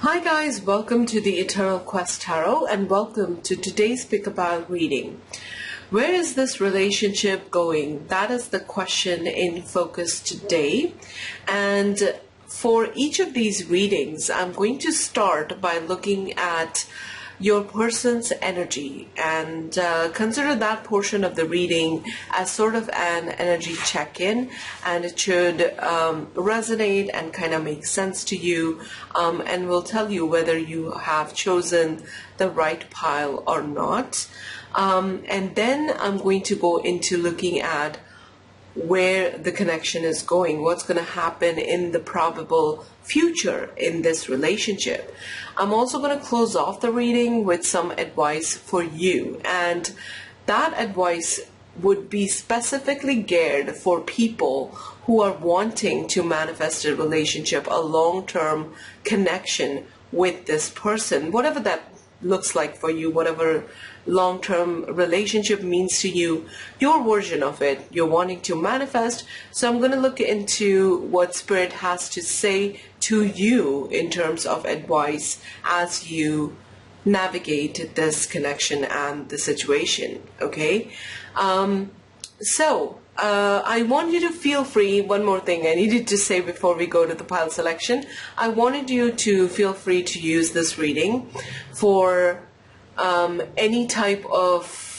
Hi guys, welcome to the Eternal Quest Tarot and welcome to today's pick-a-pile reading. Where is this relationship going? That is the question in focus today. And for each of these readings, I'm going to start by looking at your person's energy and consider that portion of the reading as sort of an energy check-in, and it should resonate and kind of make sense to you, and will tell you whether you have chosen the right pile or not. And then I'm going to go into looking at where the connection is going, what's going to happen in the probable future in this relationship. I'm also going to close off the reading with some advice for you, and that advice would be specifically geared for people who are wanting to manifest a relationship, a long-term connection with this person, whatever that looks like for you, whatever long-term relationship means to you, your version of it, you're wanting to manifest. So I'm going to look into what Spirit has to say to you in terms of advice as you navigate this connection and the situation, okay? I want you to feel free. One more thing I needed to say before we go to the pile selection. I wanted you to feel free to use this reading for any type of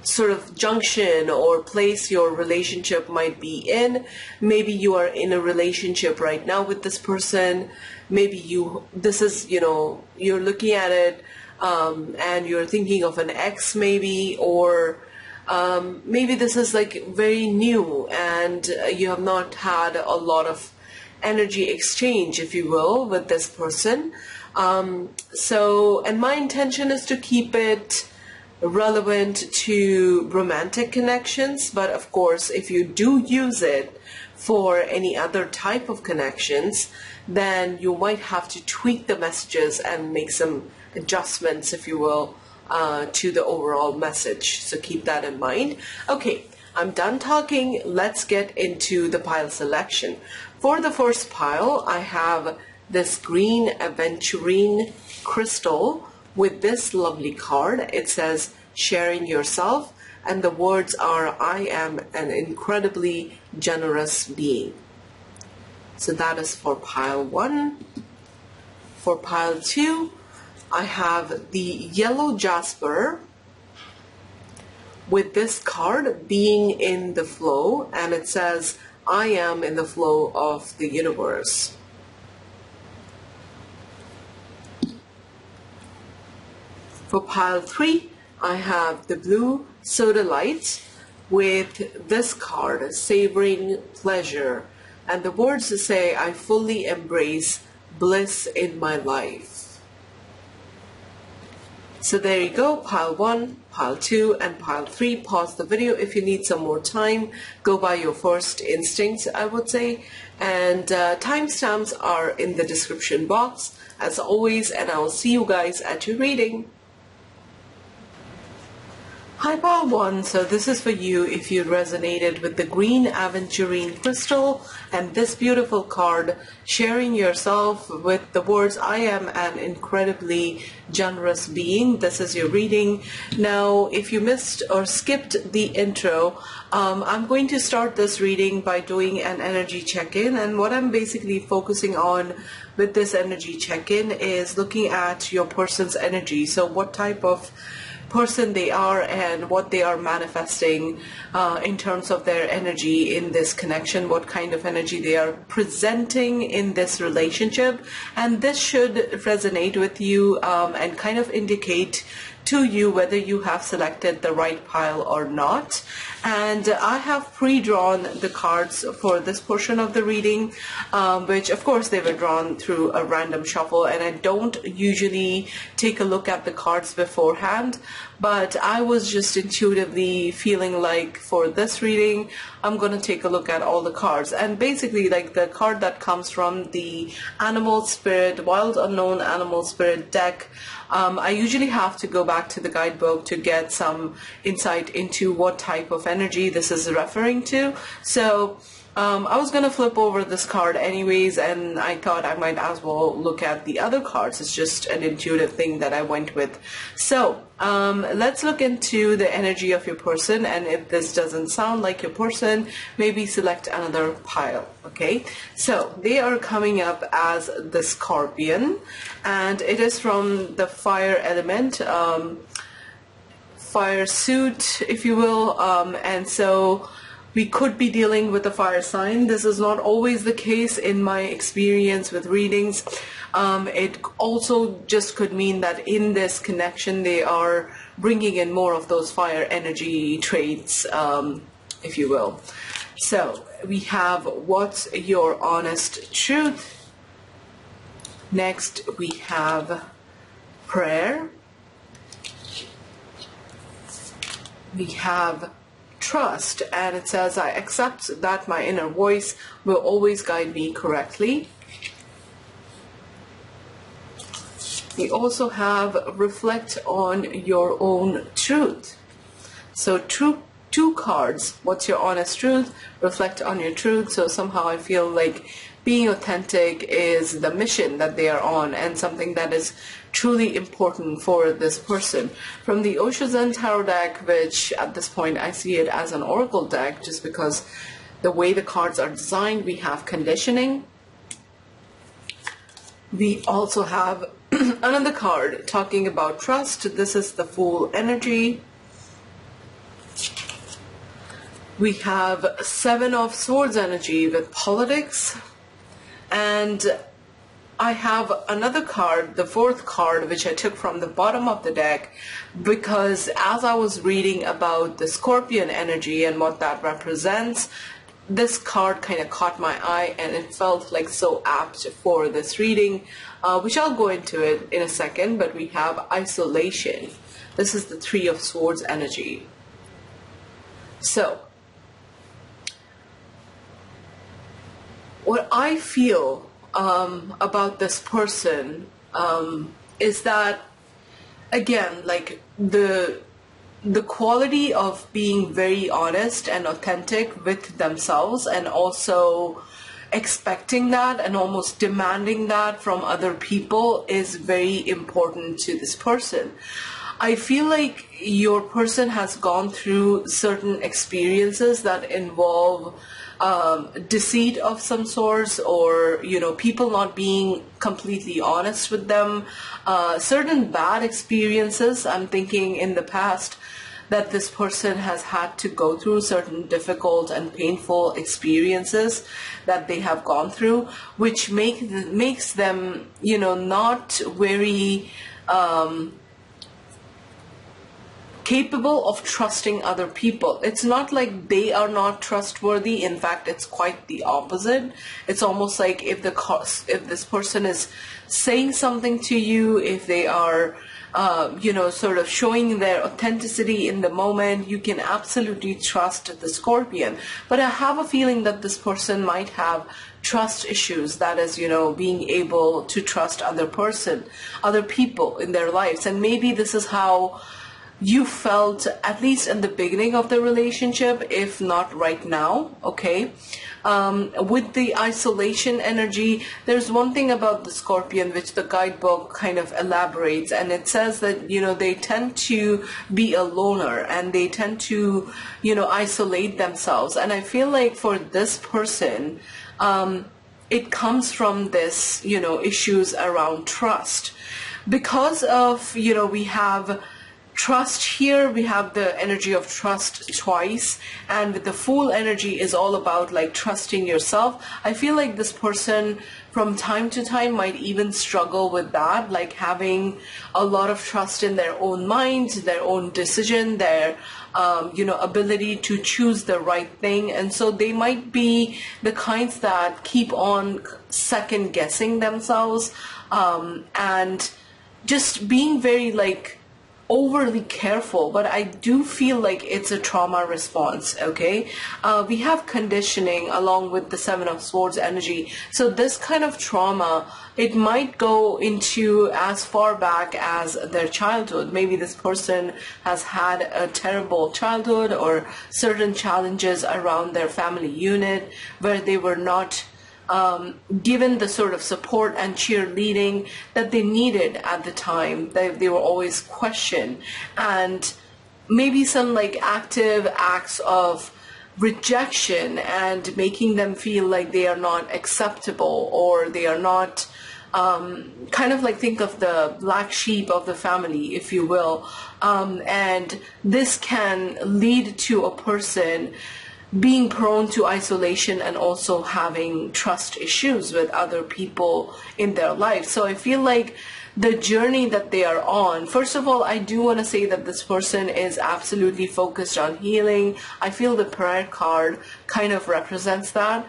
sort of junction or place your relationship might be in. Maybe you are in a relationship right now with this person. Maybe you're looking at it and you're thinking of an ex maybe, or maybe this is like very new and you have not had a lot of energy exchange, if you will, with this person. And my intention is to keep it relevant to romantic connections, but of course, if you do use it for any other type of connections, then you might have to tweak the messages and make some adjustments, if you will, to the overall message. So keep that in mind. Okay, I'm done talking. Let's get into the pile selection. For the first pile, I have this green aventurine crystal with this lovely card. It says, sharing yourself, and the words are, I am an incredibly generous being. So that is for pile 1. For pile 2, I have the yellow jasper with this card, being in the flow, and it says, I am in the flow of the universe. For pile 3, I have the blue sodalite with this card, savoring pleasure, and the words say, I fully embrace bliss in my life. So there you go, pile 1, pile 2, and pile 3. Pause the video if you need some more time. Go by your first instincts, I would say. And timestamps are in the description box, as always, and I will see you guys at your reading. Hi pile 1, so this is for you if you resonated with the green aventurine crystal and this beautiful card, sharing yourself with the words, I am an incredibly generous being. This is your reading. Now, if you missed or skipped the intro, I'm going to start this reading by doing an energy check-in, and what I'm basically focusing on with this energy check-in is looking at your person's energy. So what type of person they are and what they are manifesting in terms of their energy in this connection, what kind of energy they are presenting in this relationship, and this should resonate with you and kind of indicate to you whether you have selected the right pile or not. And I have pre-drawn the cards for this portion of the reading, which of course they were drawn through a random shuffle, and I don't usually take a look at the cards beforehand, but I was just intuitively feeling like for this reading I'm going to take a look at all the cards. And basically, like the card that comes from the Animal Spirit, Wild Unknown Animal Spirit deck, I usually have to go back to the guidebook to get some insight into what type of energy this is referring to. So I was gonna flip over this card anyways, and I thought I might as well look at the other cards. It's just an intuitive thing that I went with. So let's look into the energy of your person, and if this doesn't sound like your person, maybe select another pile. Okay, so they are coming up as the Scorpion, and it is from the fire element, fire suit, if you will, and so we could be dealing with a fire sign. This is not always the case in my experience with readings. It also just could mean that in this connection they are bringing in more of those fire energy traits, if you will. So we have what's your honest truth. Next we have prayer. We have trust, and it says, I accept that my inner voice will always guide me correctly. We also have reflect on your own truth. So two cards, what's your honest truth, reflect on your truth. So somehow I feel like being authentic is the mission that they are on, and something that is truly important for this person. From the Osho Zen Tarot deck, which at this point I see it as an oracle deck just because the way the cards are designed, we have conditioning. We also have another card talking about trust. This is the Fool energy. We have Seven of Swords energy with politics. And I have another card, the fourth card, which I took from the bottom of the deck, because as I was reading about the Scorpion energy and what that represents, this card kind of caught my eye, and it felt like so apt for this reading, which I'll go into it in a second. But we have isolation. This is the Three of Swords energy. So what I feel about this person is that, again, like the quality of being very honest and authentic with themselves, and also expecting that and almost demanding that from other people is very important to this person. I feel like your person has gone through certain experiences that involve deceit of some sort, or people not being completely honest with them, certain bad experiences. I'm thinking in the past that this person has had to go through certain difficult and painful experiences that they have gone through, which makes them not very capable of trusting other people. It's not like they are not trustworthy. In fact, it's quite the opposite. It's almost like if this person is saying something to you, if they are sort of showing their authenticity in the moment, you can absolutely trust the Scorpion. But I have a feeling that this person might have trust issues, that is, being able to trust other people in their lives. And maybe this is how you felt, at least in the beginning of the relationship, if not right now, okay? With the isolation energy, there's one thing about the Scorpion which the guidebook kind of elaborates, and it says that, they tend to be a loner, and they tend to, isolate themselves. And I feel like for this person, it comes from this, issues around trust. Because of, we have trust here, we have the energy of trust twice, and with the Fool energy is all about like trusting yourself. I feel like this person from time to time might even struggle with that, like having a lot of trust in their own mind, their own decision, their ability to choose the right thing. And so they might be the kinds that keep on second guessing themselves, and just being very like overly careful, but I do feel like it's a trauma response, okay? We have conditioning along with the Seven of Swords energy. So this kind of trauma, it might go into as far back as their childhood. Maybe this person has had a terrible childhood or certain challenges around their family unit where they were not given the sort of support and cheerleading that they needed at the time. They were always questioned, and maybe some like active acts of rejection and making them feel like they are not acceptable or they are not kind of like, think of the black sheep of the family, if you will. And this can lead to a person being prone to isolation and also having trust issues with other people in their life. So I feel like the journey that they are on, first of all, I do want to say that this person is absolutely focused on healing. I feel the prayer card kind of represents that.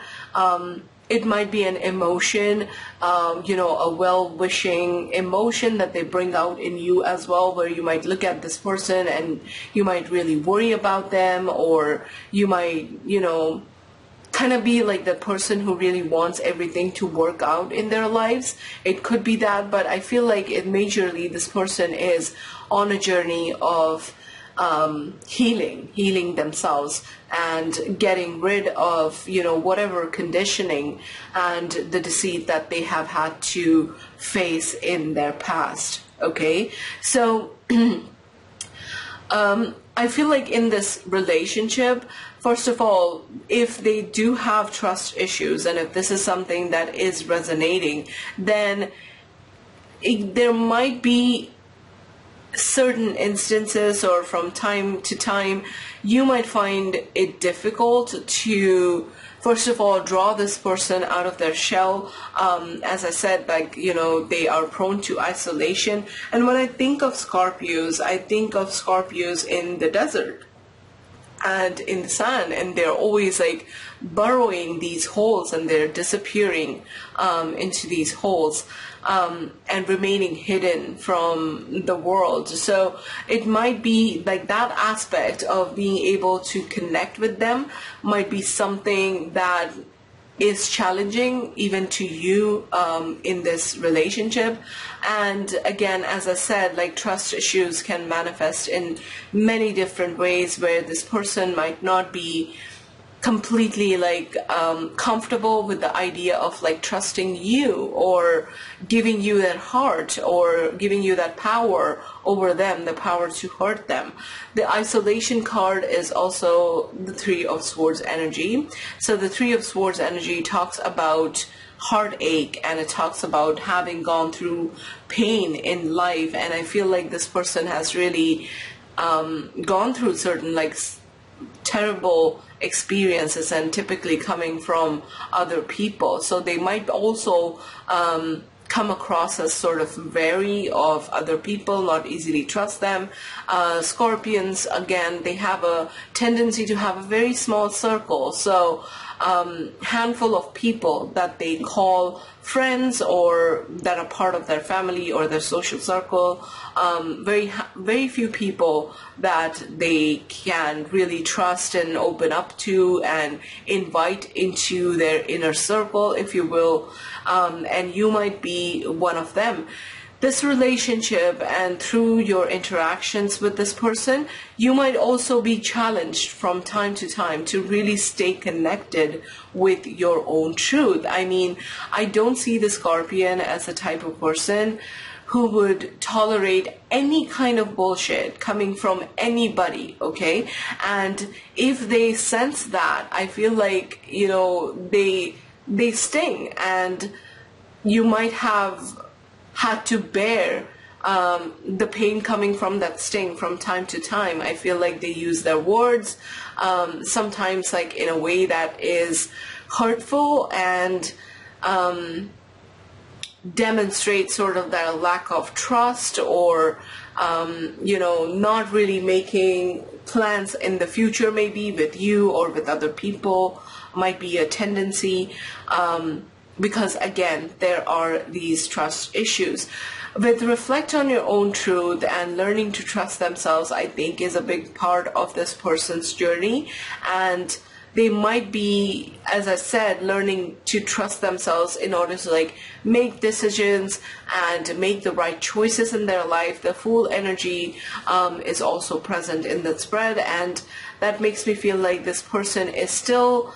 It might be an emotion, a well-wishing emotion that they bring out in you as well, where you might look at this person and you might really worry about them, or you might, kind of be like the person who really wants everything to work out in their lives. It could be that, but I feel like majorly this person is on a journey of healing themselves and getting rid of, whatever conditioning and the deceit that they have had to face in their past. Okay, so I feel like in this relationship, first of all, if they do have trust issues and if this is something that is resonating, then there might be certain instances, or from time to time, you might find it difficult to, first of all, draw this person out of their shell. As I said, they are prone to isolation. And when I think of Scorpios, I think of Scorpios in the desert and in the sand, and they're always like burrowing these holes and they're disappearing into these holes and remaining hidden from the world. So it might be like that aspect of being able to connect with them might be something that is challenging even to you in this relationship. And again, as I said, like trust issues can manifest in many different ways, where this person might not be completely comfortable with the idea of like trusting you or giving you their heart or giving you that power over them, the power to hurt them. The isolation card is also the Three of Swords energy. So the Three of Swords energy talks about heartache, and it talks about having gone through pain in life. And I feel like this person has really gone through certain terrible experiences, and typically coming from other people. So they might also come across as sort of wary of other people, not easily trust them. Scorpions, again, they have a tendency to have a very small circle. So handful of people that they call friends or that are part of their family or their social circle. Very few people that they can really trust and open up to and invite into their inner circle, if you will. And you might be one of them. This relationship, and through your interactions with this person, you might also be challenged from time to time to really stay connected with your own truth. I mean, I don't see the Scorpion as a type of person who would tolerate any kind of bullshit coming from anybody, okay? And if they sense that, I feel like, they sting, and you might have had to bear the pain coming from that sting from time to time. I feel like they use their words sometimes in a way that is hurtful and demonstrates sort of their lack of trust, or not really making plans in the future, maybe with you or with other people, might be a tendency. because again, there are these trust issues. With reflect on your own truth and learning to trust themselves, I think is a big part of this person's journey. And they might be, as I said, learning to trust themselves in order to like make decisions and make the right choices in their life. The Fool energy is also present in that spread, and that makes me feel like this person is still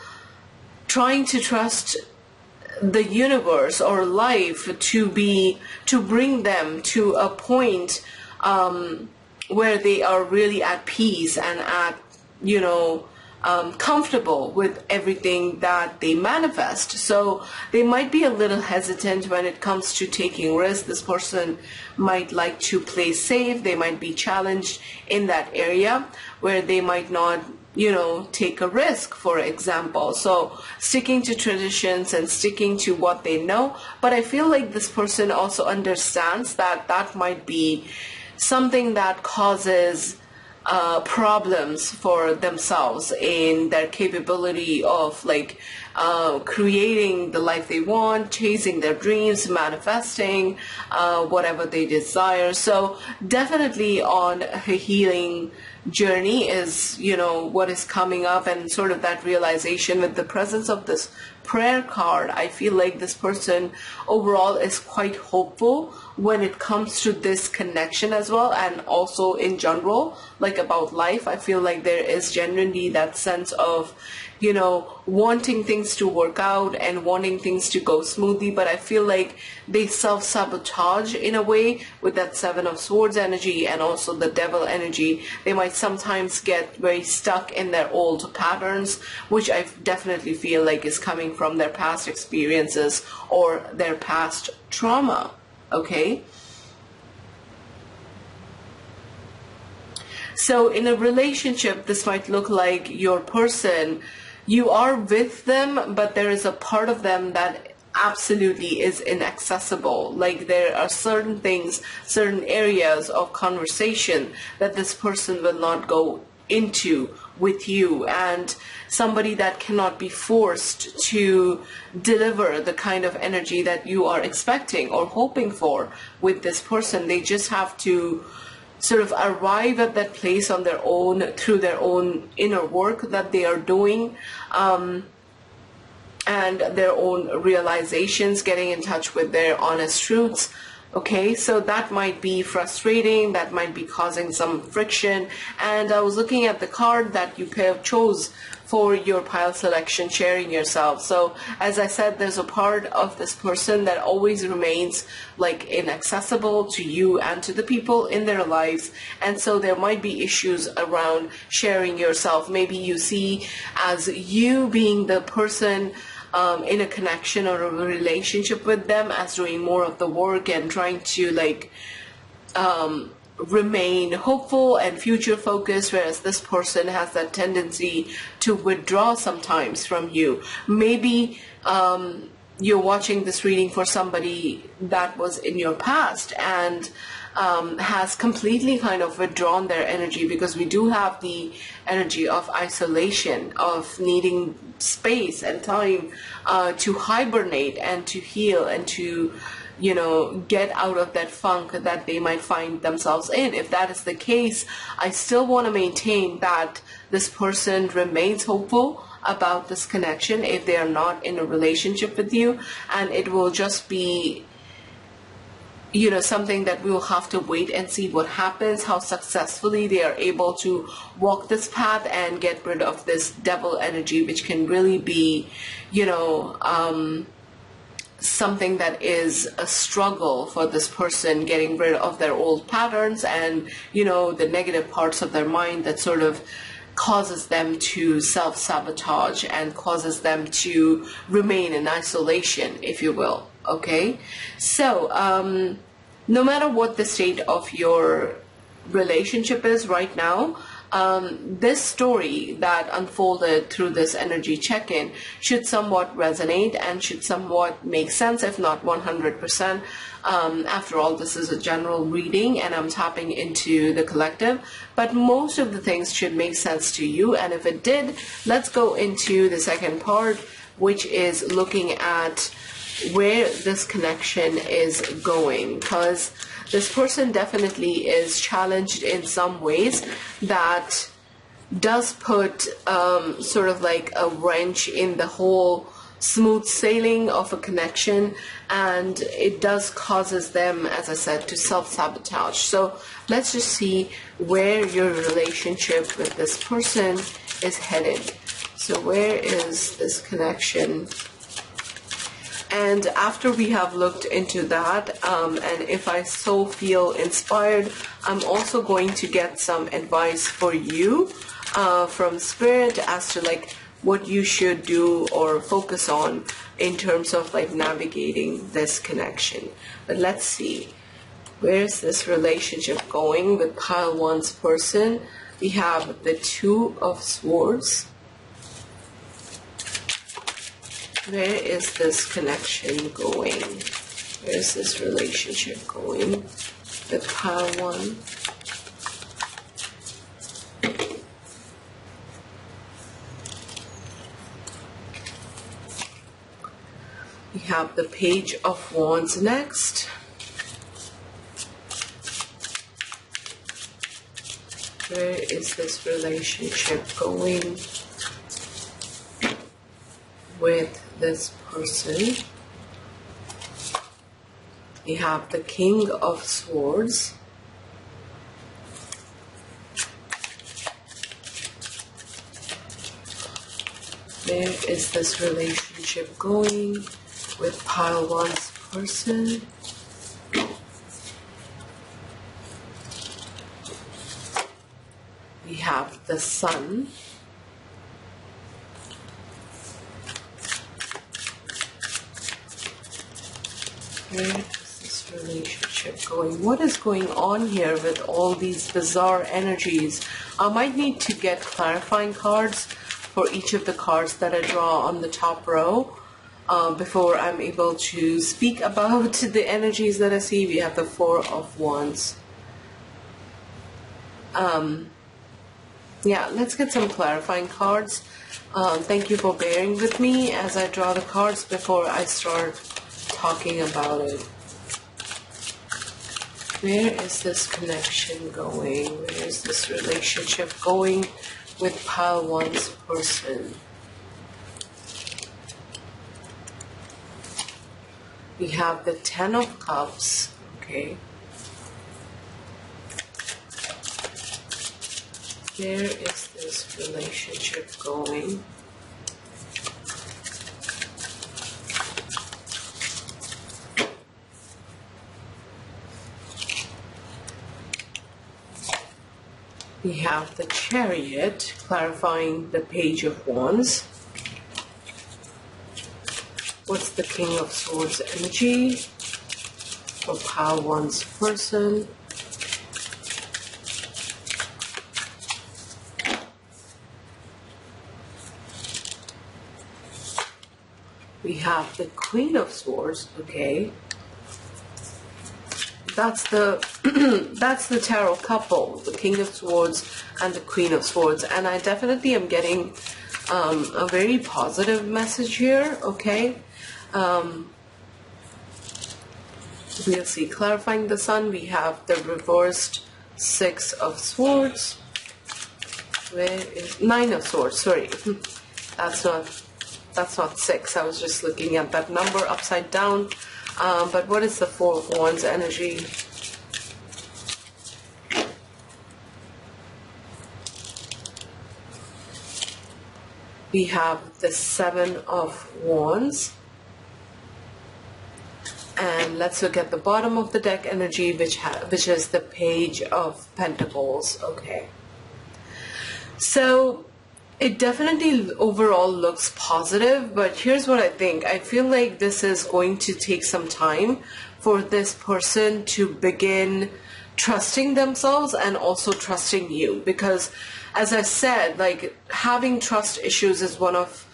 trying to trust the universe or life to bring them to a point where they are really at peace and at, you know, comfortable with everything that they manifest. So they might be a little hesitant when it comes to taking risks. This person might like to play safe. They might be challenged in that area where they might not, you know, take a risk, for example. So sticking to traditions and sticking to what they know. But I feel like this person also understands that that might be something that causes problems for themselves in their capability of like creating the life they want, chasing their dreams, manifesting whatever they desire. So definitely on her healing journey is, you know, what is coming up, and sort of that realization with the presence of this prayer card. I feel like this person overall is quite hopeful when it comes to this connection as well, and also in general, like about life. I feel like there is genuinely that sense of, you know, wanting things to work out and wanting things to go smoothly, but I feel like they self-sabotage in a way with that Seven of Swords energy and also the Devil energy. They might sometimes get very stuck in their old patterns, which I definitely feel like is coming from their past experiences or their past trauma. Okay? So in a relationship, this might look like your person, you are with them, but there is a part of them that absolutely is inaccessible. Like there are certain things, certain areas of conversation that this person will not go into with you, and somebody that cannot be forced to deliver the kind of energy that you are expecting or hoping for with this person. They just have to sort of arrive at that place on their own through their own inner work that they are doing, and their own realizations, getting in touch with their honest truths. Okay, so that might be frustrating, that might be causing some friction. And I was looking at the card that you chose for your pile selection, sharing yourself. So as I said, there's a part of this person that always remains like inaccessible to you and to the people in their lives. And so there might be issues around sharing yourself. Maybe you see as you being the person in a connection or a relationship with them as doing more of the work and trying to like remain hopeful and future focused, whereas this person has that tendency to withdraw sometimes from you. Maybe you're watching this reading for somebody that was in your past and has completely kind of withdrawn their energy, because we do have the energy of isolation, of needing space and time to hibernate and to heal and to, you know, get out of that funk that they might find themselves in. If that is the case, I still want to maintain that this person remains hopeful about this connection if they are not in a relationship with you, and it will just be, you know, something that we will have to wait and see what happens, how successfully they are able to walk this path and get rid of this devil energy, which can really be, you know, something that is a struggle for this person, getting rid of their old patterns and, you know, the negative parts of their mind that sort of causes them to self-sabotage and causes them to remain in isolation, if you will. Okay, so no matter what the state of your relationship is right now, this story that unfolded through this energy check-in should somewhat resonate and should somewhat make sense, if not 100%. After all, this is a general reading and I'm tapping into the collective, but most of the things should make sense to you. And if it did, let's go into the second part, which is looking at where this connection is going, because this person definitely is challenged in some ways that does put sort of like a wrench in the whole smooth sailing of a connection, and it does causes them, as I said, to self-sabotage. So let's just see where your relationship with this person is headed. So where is this connection? And after we have looked into that, and if I so feel inspired, I'm also going to get some advice for you from Spirit as to like what you should do or focus on in terms of like navigating this connection. But let's see, where's this relationship going with pile one's person? We have the Two of Swords. Where is this connection going? Where is this relationship going with pile one? We have the Page of Wands next. Where is this relationship going with this person? We have the King of Swords. Where is this relationship going with pile one's person? We have the Sun. Where is this relationship going? What is going on here with all these bizarre energies? I might need to get clarifying cards for each of the cards that I draw on the top row before I'm able to speak about the energies that I see. We have the Four of Wands. Yeah, let's get some clarifying cards. Thank you for bearing with me as I draw the cards before I start talking about it. Where is this connection going? Where is this relationship going with pile one's person? We have the Ten of Cups. Okay. Where is this relationship going? We have the Chariot, clarifying the Page of Wands. What's the King of Swords energy for pile one's person? We have the Queen of Swords. Okay, that's the that's the tarot couple, the King of Swords and the Queen of Swords, and I definitely am getting a very positive message here. Okay, we'll see. Clarifying the Sun, we have the reversed Six of Swords. Where is Nine of Swords? Sorry, that's not six. I was just looking at that number upside down. But what is the Four of Wands energy? We have the Seven of Wands. And let's look at the bottom of the deck energy, which is the Page of Pentacles. Okay. So it definitely overall looks positive, but here's what I think. I feel like this is going to take some time for this person to begin trusting themselves and also trusting you, because as I said, like having trust issues is one of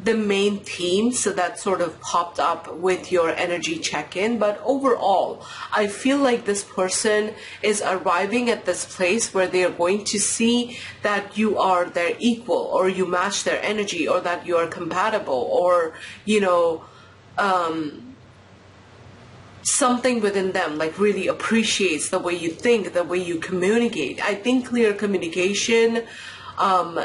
the main themes that sort of popped up with your energy check-in. But overall, I feel like this person is arriving at this place where they are going to see that you are their equal, or you match their energy, or that you are compatible, or, you know, something within them like really appreciates the way you think, the way you communicate. I think clear communication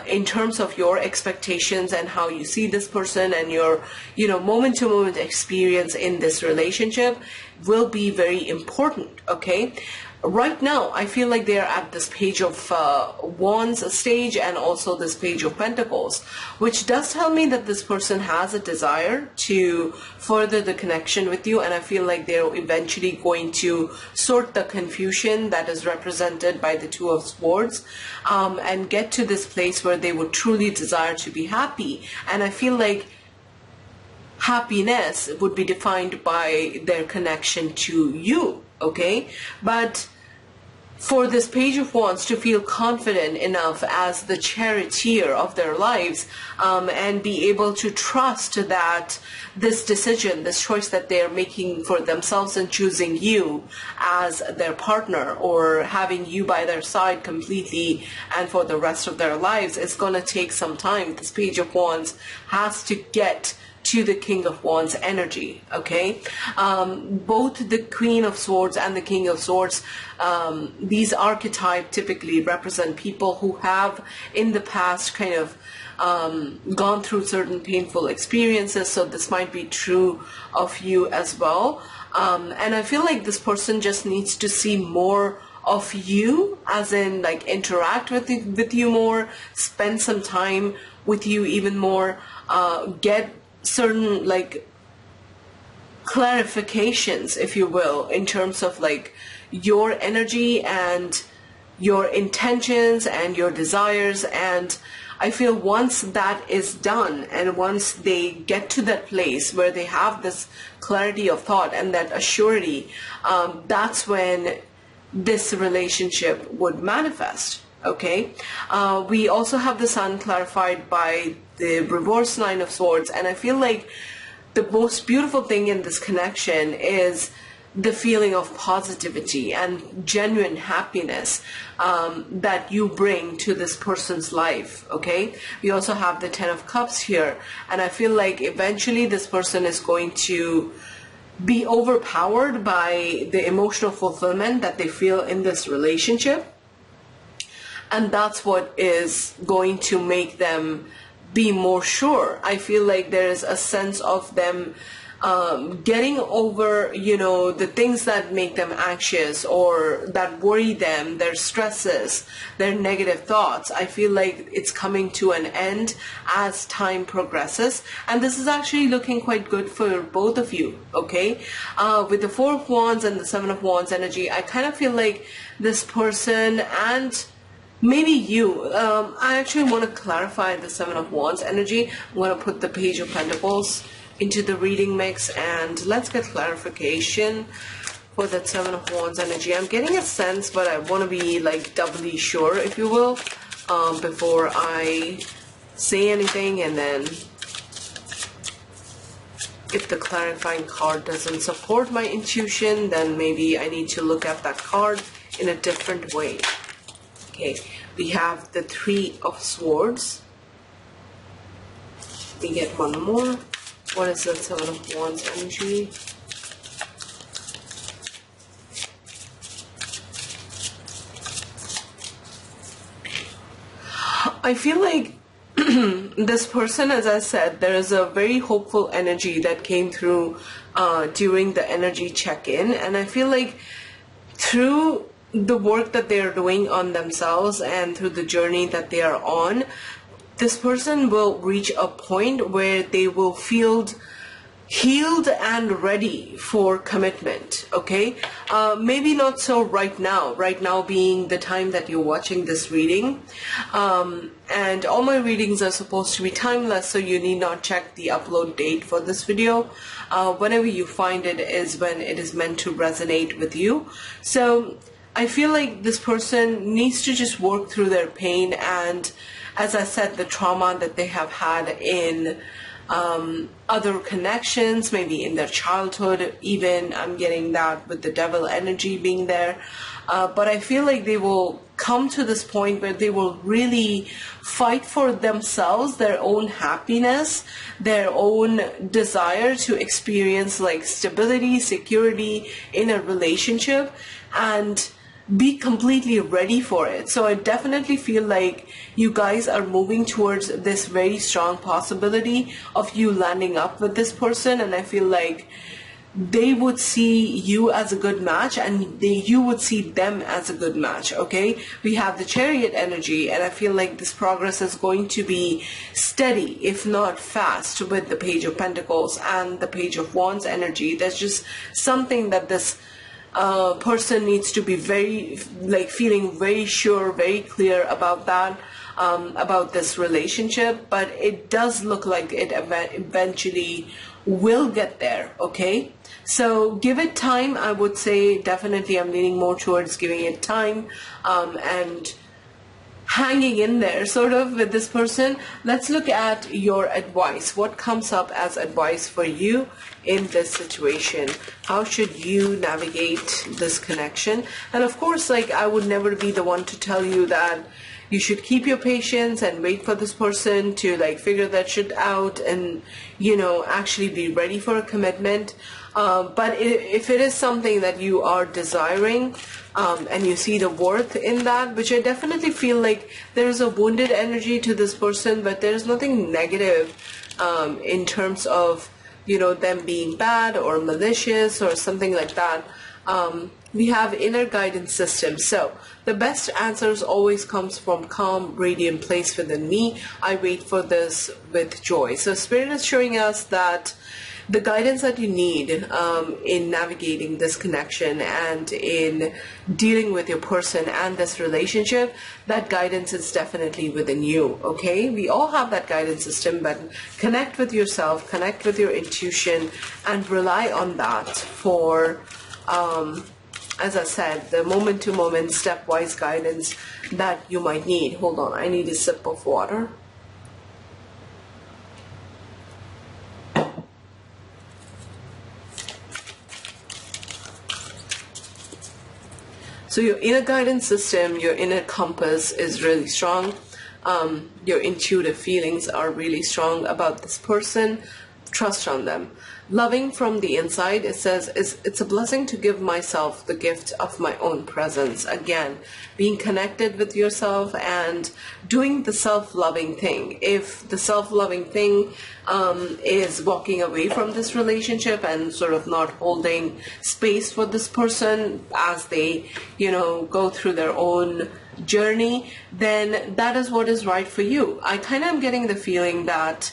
in terms of your expectations and how you see this person and your, moment to moment experience in this relationship will be very important, okay? Right now, I feel like they're at this page of wands stage and also this page of pentacles, which does tell me that this person has a desire to further the connection with you. And I feel like they're eventually going to sort the confusion that is represented by the Two of Swords and get to this place where they would truly desire to be happy. And I feel like happiness would be defined by their connection to you, okay? But for this Page of Wands to feel confident enough as the charioteer of their lives and be able to trust that this decision, this choice that they're making for themselves and choosing you as their partner or having you by their side completely and for the rest of their lives is going to take some time. This Page of Wands has to get to the King of Wands energy, okay? Both the Queen of Swords and the King of Swords, these archetypes typically represent people who have in the past kind of gone through certain painful experiences, so this might be true of you as well. And I feel like this person just needs to see more of you, as in like interact with you more, spend some time with you even more, get certain like clarifications, if you will, in terms of like your energy and your intentions and your desires. And I feel once that is done and once they get to that place where they have this clarity of thought and that assurity, that's when this relationship would manifest, okay? We also have the Sun clarified by the reverse Nine of Swords, and I feel like the most beautiful thing in this connection is the feeling of positivity and genuine happiness that you bring to this person's life, okay? We also have the Ten of Cups here, and I feel like eventually this person is going to be overpowered by the emotional fulfillment that they feel in this relationship, and that's what is going to make them be more sure. I feel like there is a sense of them getting over, the things that make them anxious or that worry them, their stresses, their negative thoughts. I feel like it's coming to an end as time progresses, and this is actually looking quite good for both of you, okay? With the Four of Wands and the Seven of Wands energy, I kind of feel like this person and maybe you, I actually want to clarify the Seven of Wands energy. I'm going to put the Page of Pentacles into the reading mix and let's get clarification for that Seven of Wands energy. I'm getting a sense, but I want to be like doubly sure, if you will, before I say anything. And then if the clarifying card doesn't support my intuition, then maybe I need to look at that card in a different way. Okay, we have the Three of Swords. We get one more. What is the Seven of Wands energy? I feel like this person, as I said, there is a very hopeful energy that came through during the energy check-in, and I feel like through the work that they are doing on themselves and through the journey that they are on, this person will reach a point where they will feel healed and ready for commitment, okay? Maybe not so right now being the time that you're watching this reading. And all my readings are supposed to be timeless, so you need not check the upload date for this video. Whenever you find it is when it is meant to resonate with you. So I feel like this person needs to just work through their pain and, as I said, the trauma that they have had in other connections, maybe in their childhood even. I'm getting that with the devil energy being there. But I feel like they will come to this point where they will really fight for themselves, their own happiness, their own desire to experience like stability, security in a relationship, and be completely ready for it. So I definitely feel like you guys are moving towards this very strong possibility of you landing up with this person, and I feel like they would see you as a good match, and you would see them as a good match. Okay, we have the Chariot energy, and I feel like this progress is going to be steady, if not fast, with the Page of Pentacles and the Page of Wands energy. There's just something that this person needs to be very, like, feeling very sure, very clear about that, about this relationship. But it does look like it eventually will get there. Okay, so give it time. I would say definitely I'm leaning more towards giving it time, and hanging in there sort of with this person. Let's look at your advice. What comes up as advice for you in this situation? How should you navigate this connection? And of course, like, I would never be the one to tell you that you should keep your patience and wait for this person to like figure that shit out and, you know, actually be ready for a commitment. But if it is something that you are desiring, and you see the worth in that, which I definitely feel like there is a wounded energy to this person, but there's nothing negative in terms of, you know, them being bad or malicious or something like that. We have inner guidance system. So the best answers always comes from calm, radiant place within me. I wait for this with joy. So Spirit is showing us that the guidance that you need in navigating this connection and in dealing with your person and this relationship, that guidance is definitely within you. Okay, we all have that guidance system, but connect with yourself, connect with your intuition, and rely on that for, as I said, the moment-to-moment, stepwise guidance that you might need. Hold on, I need a sip of water. So your inner guidance system, your inner compass is really strong. Your intuitive feelings are really strong about this person. Trust on them. Loving from the inside, it says, it's a blessing to give myself the gift of my own presence. Again, being connected with yourself and doing the self-loving thing. If the self-loving thing is walking away from this relationship and sort of not holding space for this person as they, you know, go through their own journey, then that is what is right for you. I kind of am getting the feeling that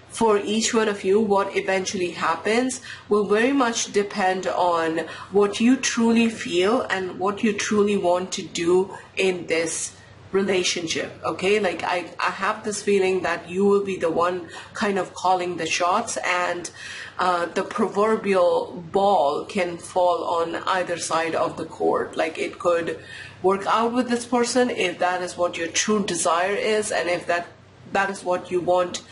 for each one of you, what eventually happens will very much depend on what you truly feel and what you truly want to do in this relationship. Okay, like I have this feeling that you will be the one kind of calling the shots, and the proverbial ball can fall on either side of the court. Like, it could work out with this person if that is what your true desire is, and if that is what you want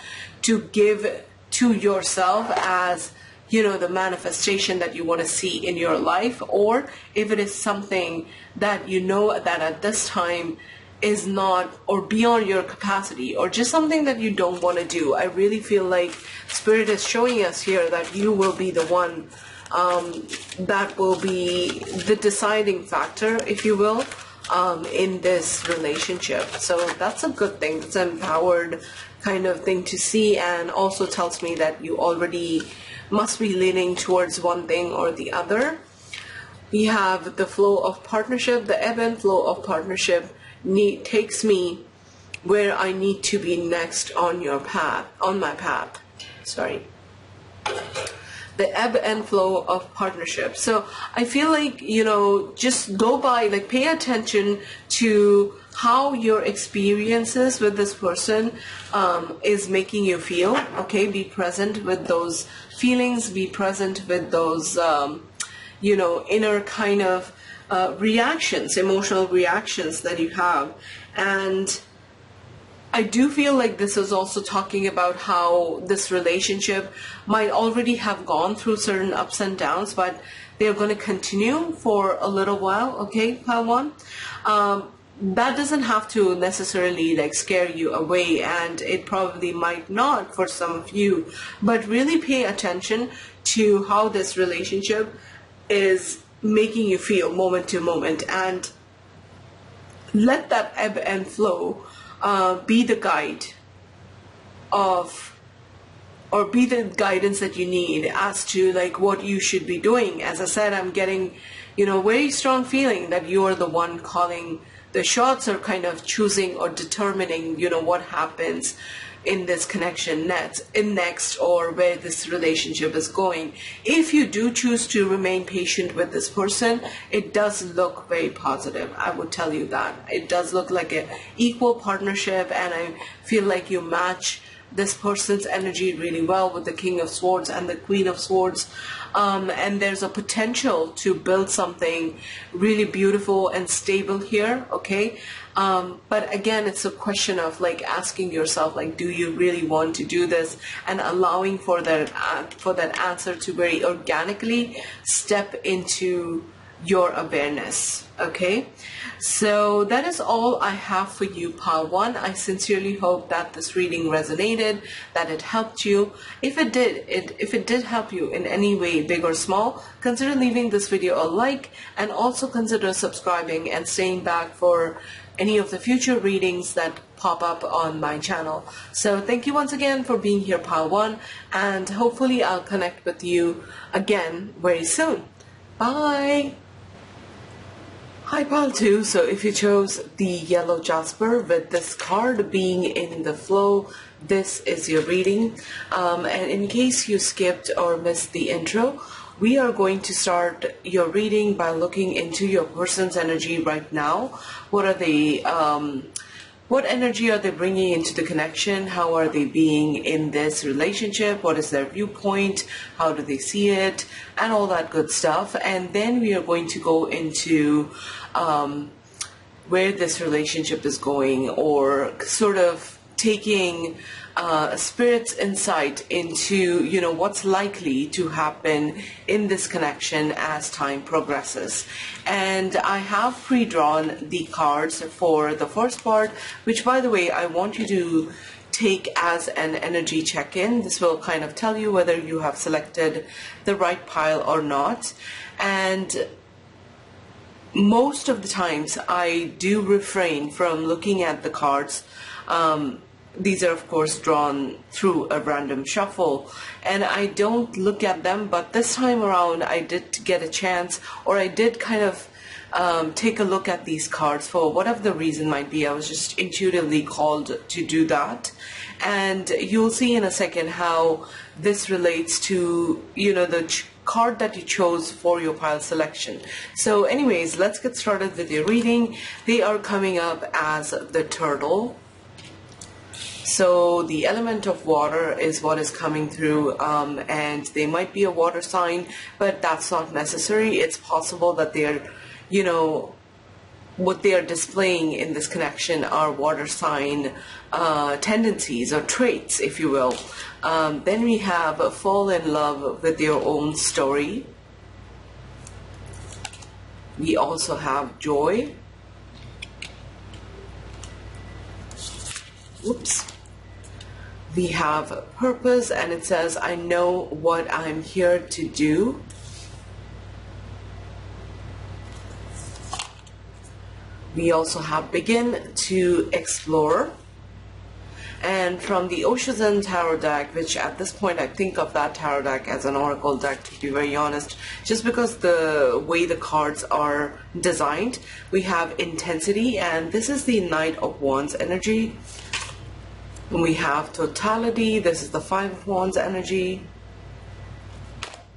to give to yourself as, you know, the manifestation that you want to see in your life, or if it is something that you know that at this time is not, or beyond your capacity, or just something that you don't want to do. I really feel like Spirit is showing us here that you will be the one that will be the deciding factor, if you will, in this relationship. So that's a good thing. It's an empowered kind of thing to see, and also tells me that you already must be leaning towards one thing or the other. We have the flow of partnership. The ebb and flow of partnership takes me where I need to be next on my path. Sorry. The ebb and flow of partnership. So I feel like, you know, just go by, like, pay attention to how your experiences with this person is making you feel. Okay, be present with those feelings, be present with those, you know, inner kind of reactions, emotional reactions that you have. And I do feel like this is also talking about how this relationship might already have gone through certain ups and downs, but they're going to continue for a little while, okay, pile one? That doesn't have to necessarily like scare you away, and it probably might not for some of you, but really pay attention to how this relationship is making you feel moment to moment, and let that ebb and flow be the guide of, or be the guidance that you need as to like what you should be doing. As I said, I'm getting, very strong feeling that you are the one calling the shots, or kind of choosing or determining, what happens in this connection next, or where this relationship is going. If you do choose to remain patient with this person, it does look very positive. I would tell you that. It does look like an equal partnership, and I feel like you match this person's energy really well with the King of Swords and the Queen of Swords. And there's a potential to build something really beautiful and stable here, okay? But again, it's a question of like asking yourself, like, do you really want to do this, and allowing for that answer to very organically step into your awareness, okay? So that is all I have for you, pile one. I sincerely hope that this reading resonated, that it helped you. If it did help you in any way, big or small, consider leaving this video a like, and also consider subscribing and staying back for any of the future readings that pop up on my channel. So thank you once again for being here, pile one, and hopefully I'll connect with you again very soon. Bye. Hi, pile two. So if you chose the yellow jasper with this card being in the flow, this is your reading. And in case you skipped or missed the intro, we are going to start your reading by looking into your person's energy right now. What energy are they bringing into the connection? How are they being in this relationship? What is their viewpoint? How do they see it? And all that good stuff. And then we are going to go into where this relationship is going, or sort of taking spirit's insight into, what's likely to happen in this connection as time progresses. And I have pre-drawn the cards for the first part, which, by the way, I want you to take as an energy check-in. This will kind of tell you whether you have selected the right pile or not. And most of the times I do refrain from looking at the cards. These are, of course, drawn through a random shuffle, and I don't look at them, but this time around I did get a chance, or I did kind of take a look at these cards for whatever the reason might be. I was just intuitively called to do that, and you'll see in a second how this relates to, the card that you chose for your pile selection. So anyways, let's get started with your reading. They are coming up as the turtle. So the element of water is what is coming through, and they might be a water sign, but that's not necessary. It's possible that they're, what they are displaying in this connection are water sign tendencies or traits, if you will. Then we have fall in love with your own story. We also have joy. Whoops. We have purpose, and it says, I know what I'm here to do. We also have begin to explore. And from the Oshizan Tarot deck, which at this point I think of that tarot deck as an oracle deck, to be very honest, just because the way the cards are designed, we have intensity, and this is the Knight of Wands energy. We have totality. This is the Five of Wands energy.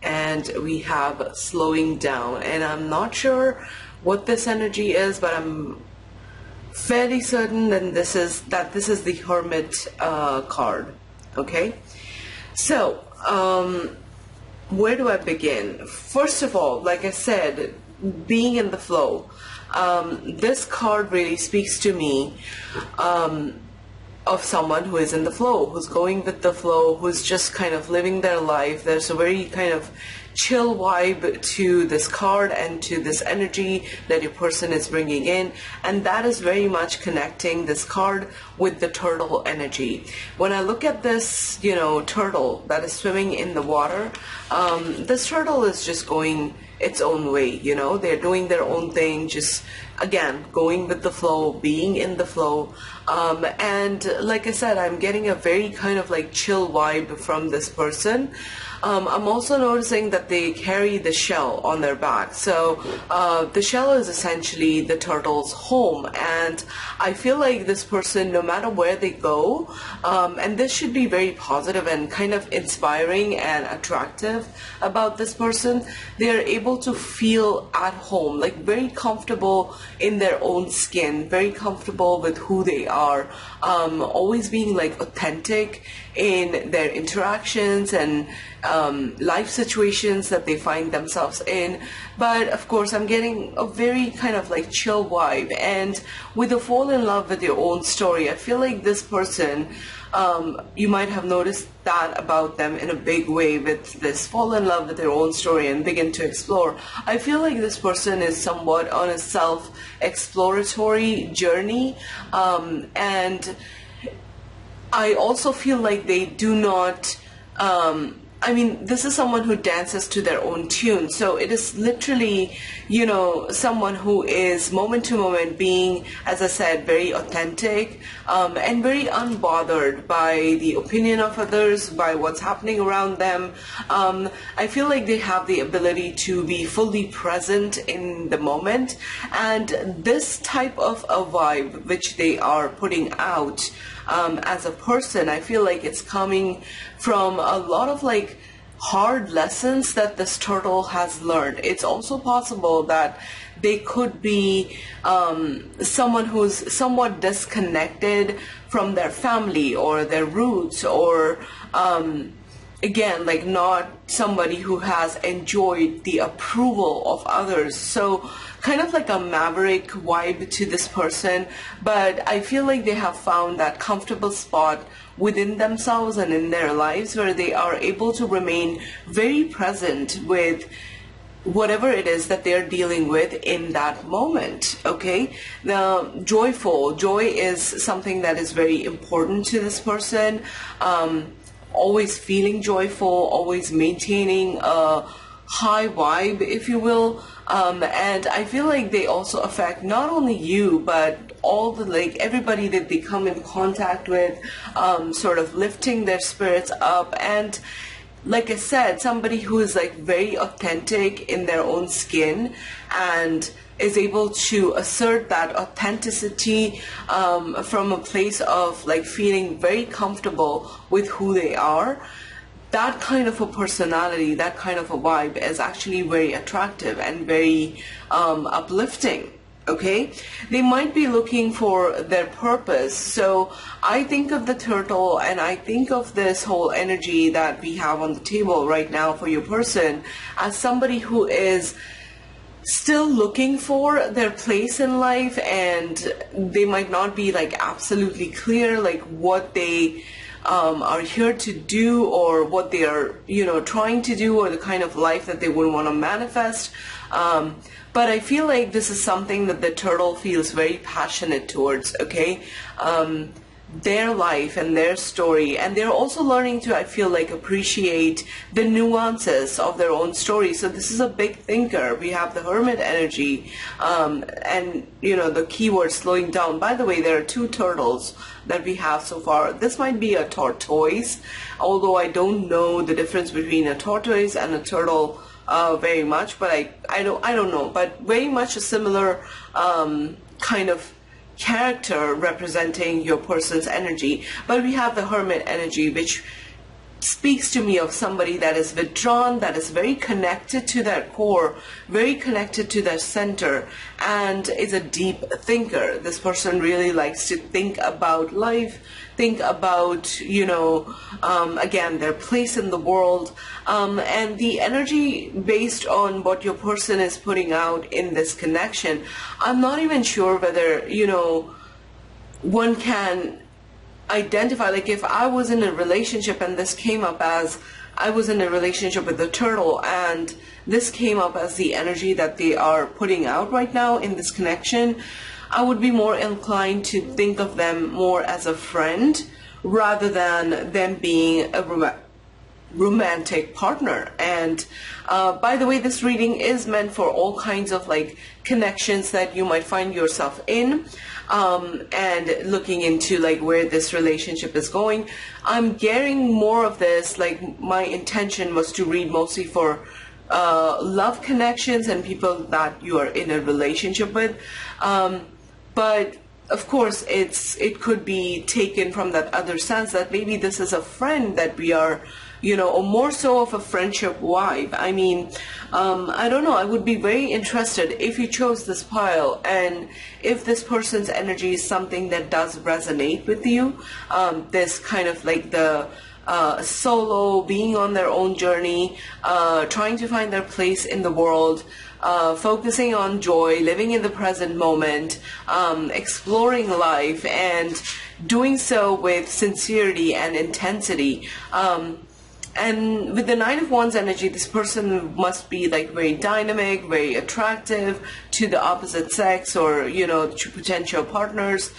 And we have slowing down. And I'm not sure what this energy is, but I'm fairly certain that this is the Hermit card. Okay? So, where do I begin? First of all, like I said, being in the flow. This card really speaks to me of someone who is in the flow, who's going with the flow, who's just kind of living their life. There's a very kind of chill vibe to this card and to this energy that your person is bringing in, and that is very much connecting this card with the turtle energy. When I look at this, turtle that is swimming in the water, this turtle is just going its own way. They're doing their own thing, just again going with the flow, being in the flow, and like I said, I'm getting a very kind of like chill vibe from this person. I'm also noticing that they carry the shell on their back. So the shell is essentially the turtle's home. And I feel like this person, no matter where they go, and this should be very positive and kind of inspiring and attractive about this person, they are able to feel at home, like very comfortable in their own skin, very comfortable with who they are, always being like authentic in their interactions and life situations that they find themselves in. But of course, I'm getting a very kind of like chill vibe. And with the fall in love with your own story, I feel like this person, you might have noticed that about them in a big way, with this fall in love with their own story and begin to explore. I feel like this person is somewhat on a self-exploratory journey, and I also feel like they do not, this is someone who dances to their own tune. So it is literally, someone who is moment to moment being, as I said, very authentic, and very unbothered by the opinion of others, by what's happening around them. I feel like they have the ability to be fully present in the moment. And this type of a vibe which they are putting out, as a person, I feel like it's coming from a lot of like hard lessons that this turtle has learned. It's also possible that they could be someone who's somewhat disconnected from their family or their roots, or again, like not somebody who has enjoyed the approval of others. So kind of like a maverick vibe to this person, but I feel like they have found that comfortable spot within themselves and in their lives where they are able to remain very present with whatever it is that they're dealing with in that moment. Okay, now joy is something that is very important to this person. Always feeling joyful, always maintaining a high vibe, if you will, and I feel like they also affect not only you but all the like everybody that they come in contact with, sort of lifting their spirits up. And like I said, somebody who is like very authentic in their own skin and is able to assert that authenticity from a place of like feeling very comfortable with who they are. That kind of a personality, that kind of a vibe is actually very attractive and very uplifting. Okay, they might be looking for their purpose. So I think of the turtle and I think of this whole energy that we have on the table right now for your person as somebody who is still looking for their place in life, and they might not be like absolutely clear like what they are here to do, or what they are trying to do, or the kind of life that they would want to manifest. But I feel like this is something that the turtle feels very passionate towards. Okay, their life and their story, and they're also learning to, I feel like, appreciate the nuances of their own story. So this is a big thinker. We have the hermit energy, and the keyword slowing down. By the way, there are two turtles that we have so far. This might be a tortoise, although I don't know the difference between a tortoise and a turtle very much, but I don't know, but very much a similar kind of character representing your person's energy. But we have the hermit energy, which speaks to me of somebody that is withdrawn, that is very connected to their core, very connected to their center, and is a deep thinker. This person really likes to think about life, think about, again, their place in the world, and the energy based on what your person is putting out in this connection. I'm not even sure whether, one can identify, like if I was in a relationship and this came up as I was in a relationship with a turtle and this came up as the energy that they are putting out right now in this connection, I would be more inclined to think of them more as a friend rather than them being a romantic partner. And by the way, this reading is meant for all kinds of like connections that you might find yourself in, and looking into like where this relationship is going. I'm getting more of this, like my intention was to read mostly for love connections and people that you are in a relationship with, but of course it could be taken from that other sense that maybe this is a friend that we are, you know, or more so of a friendship vibe. I mean, I don't know, I would be very interested if you chose this pile and if this person's energy is something that does resonate with you, this kind of like the solo, being on their own journey, trying to find their place in the world, focusing on joy, living in the present moment, exploring life, and doing so with sincerity and intensity. And with the Nine of Wands energy, this person must be like very dynamic, very attractive to the opposite sex, or, you know, to potential partners.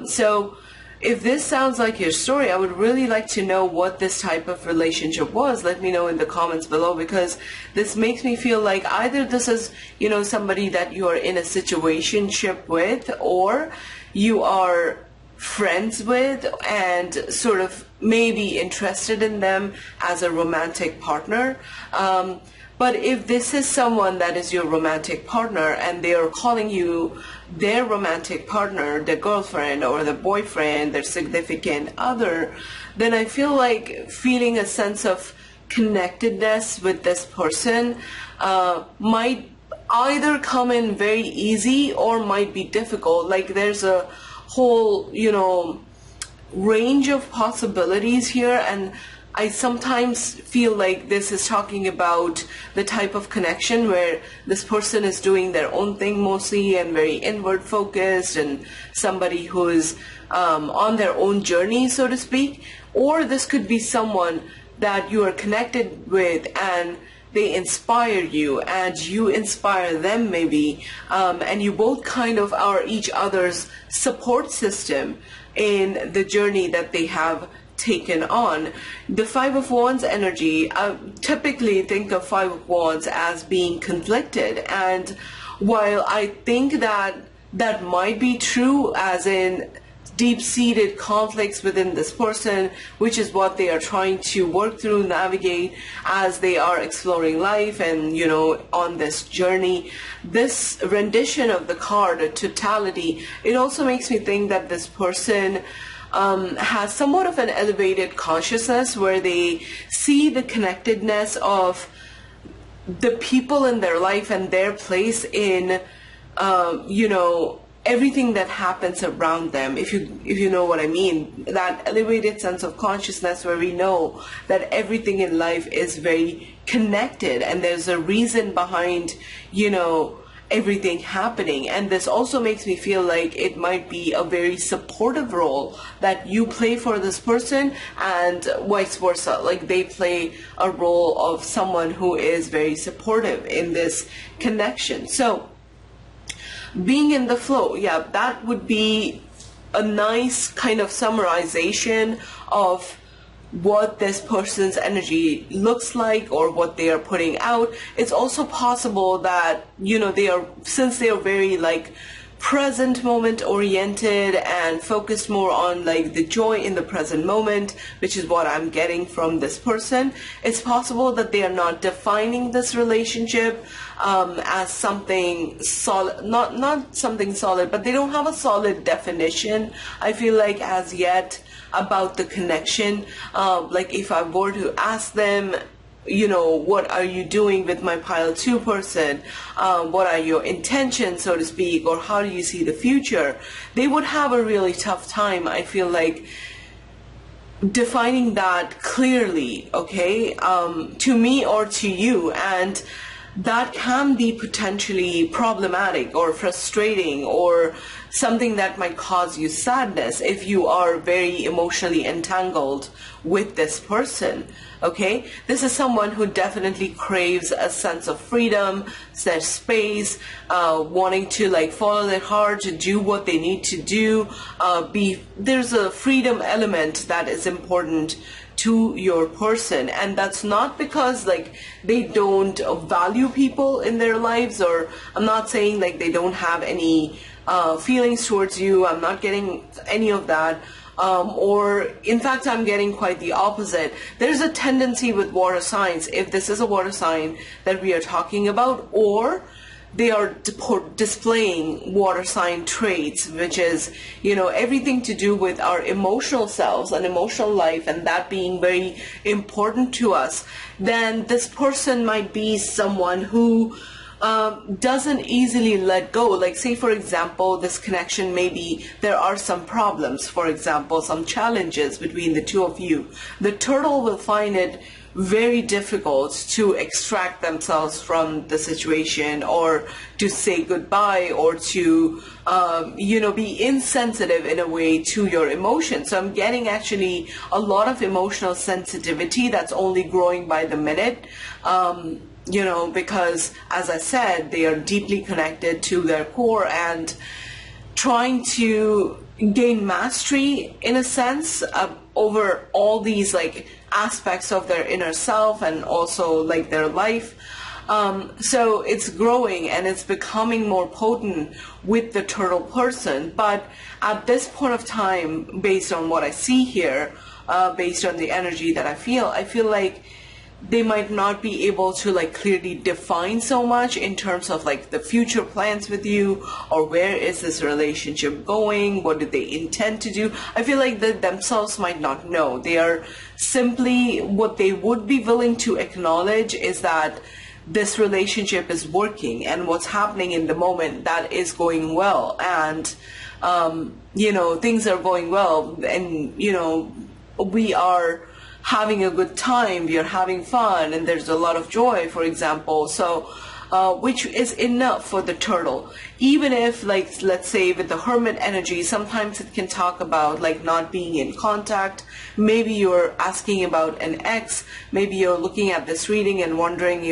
So if this sounds like your story, I would really like to know what this type of relationship was. Let me know in the comments below, because this makes me feel like either this is, you know, somebody that you are in a situationship with, or you are friends with and sort of maybe interested in them as a romantic partner. But if this is someone that is your romantic partner and they are calling you their romantic partner, their girlfriend or their boyfriend, their significant other, then I feel like feeling a sense of connectedness with this person might either come in very easy or might be difficult. Like there's a whole, you know, range of possibilities here, and I sometimes feel like this is talking about the type of connection where this person is doing their own thing mostly and very inward focused, and somebody who is on their own journey, so to speak. Or this could be someone that you are connected with and they inspire you and you inspire them maybe, and you both kind of are each other's support system in the journey that they have taken on. The Five of Wands energy, I typically think of Five of Wands as being conflicted, and while I think that that might be true, as in deep-seated conflicts within this person, which is what they are trying to work through, navigate as they are exploring life and, you know, on this journey. This rendition of the card, totality, it also makes me think that this person has somewhat of an elevated consciousness where they see the connectedness of the people in their life and their place in, you know, everything that happens around them, if you know what I mean. That elevated sense of consciousness where we know that everything in life is very connected and there's a reason behind, you know, everything happening. And this also makes me feel like it might be a very supportive role that you play for this person, and vice versa, like they play a role of someone who is very supportive in this connection. So being in the flow, yeah, that would be a nice kind of summarization of what this person's energy looks like or what they are putting out. It's also possible that, you know, they are, since they are very like present moment oriented and focused more on like the joy in the present moment, which is what I'm getting from this person, it's possible that they are not defining this relationship as something solid, not something solid, but they don't have a solid definition, I feel like, as yet about the connection. Like if I were to ask them, you know, what are you doing with my pile 2 person? What are your intentions, so to speak, or how do you see the future? They would have a really tough time, I feel like, defining that clearly, okay, to me or to you. And that can be potentially problematic or frustrating, or something that might cause you sadness if you are very emotionally entangled with this person. Okay, this is someone who definitely craves a sense of freedom, their space, wanting to like follow their heart, to do what they need to do. There's a freedom element that is important to your person, and that's not because like they don't value people in their lives, or I'm not saying like they don't have any feelings towards you. I'm not getting any of that. Or in fact, I'm getting quite the opposite. There's a tendency with water signs, if this is a water sign that we are talking about, or they are displaying water sign traits, which is, you know, everything to do with our emotional selves and emotional life, and that being very important to us, then this person might be someone who doesn't easily let go. Like, say for example, this connection, maybe there are some problems, for example, some challenges between the two of you. The turtle will find it very difficult to extract themselves from the situation, or to say goodbye, or to be insensitive in a way to your emotions. So I'm getting actually a lot of emotional sensitivity that's only growing by the minute. Because as I said, they are deeply connected to their core and trying to gain mastery, in a sense, over all these like aspects of their inner self and also like their life. So it's growing and it's becoming more potent with the turtle person. But at this point of time, based on what I see here, based on the energy that I feel like they might not be able to like clearly define so much in terms of like the future plans with you, or where is this relationship going, what do they intend to do. I feel like they themselves might not know. They are simply, what they would be willing to acknowledge is that this relationship is working, and what's happening in the moment, that is going well, and things are going well, and we are having a good time, we are having fun, and there's a lot of joy, for example. So which is enough for the turtle. Even if, like, let's say with the hermit energy, sometimes it can talk about like not being in contact. Maybe you're asking about an ex, maybe you're looking at this reading and wondering,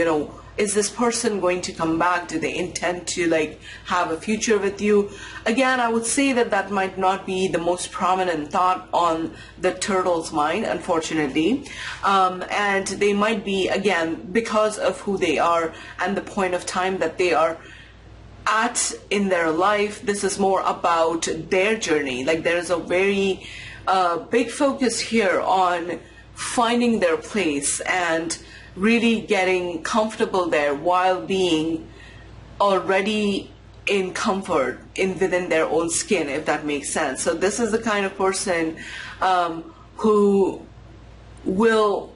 is this person going to come back? Do they intend to like have a future with you? Again, I would say that might not be the most prominent thought on the turtle's mind, unfortunately. And they might be, again, because of who they are and the point of time that they are at in their life, this is more about their journey. Like, there's a very big focus here on finding their place and really getting comfortable there while being already in comfort within their own skin, if that makes sense. So this is the kind of person who will,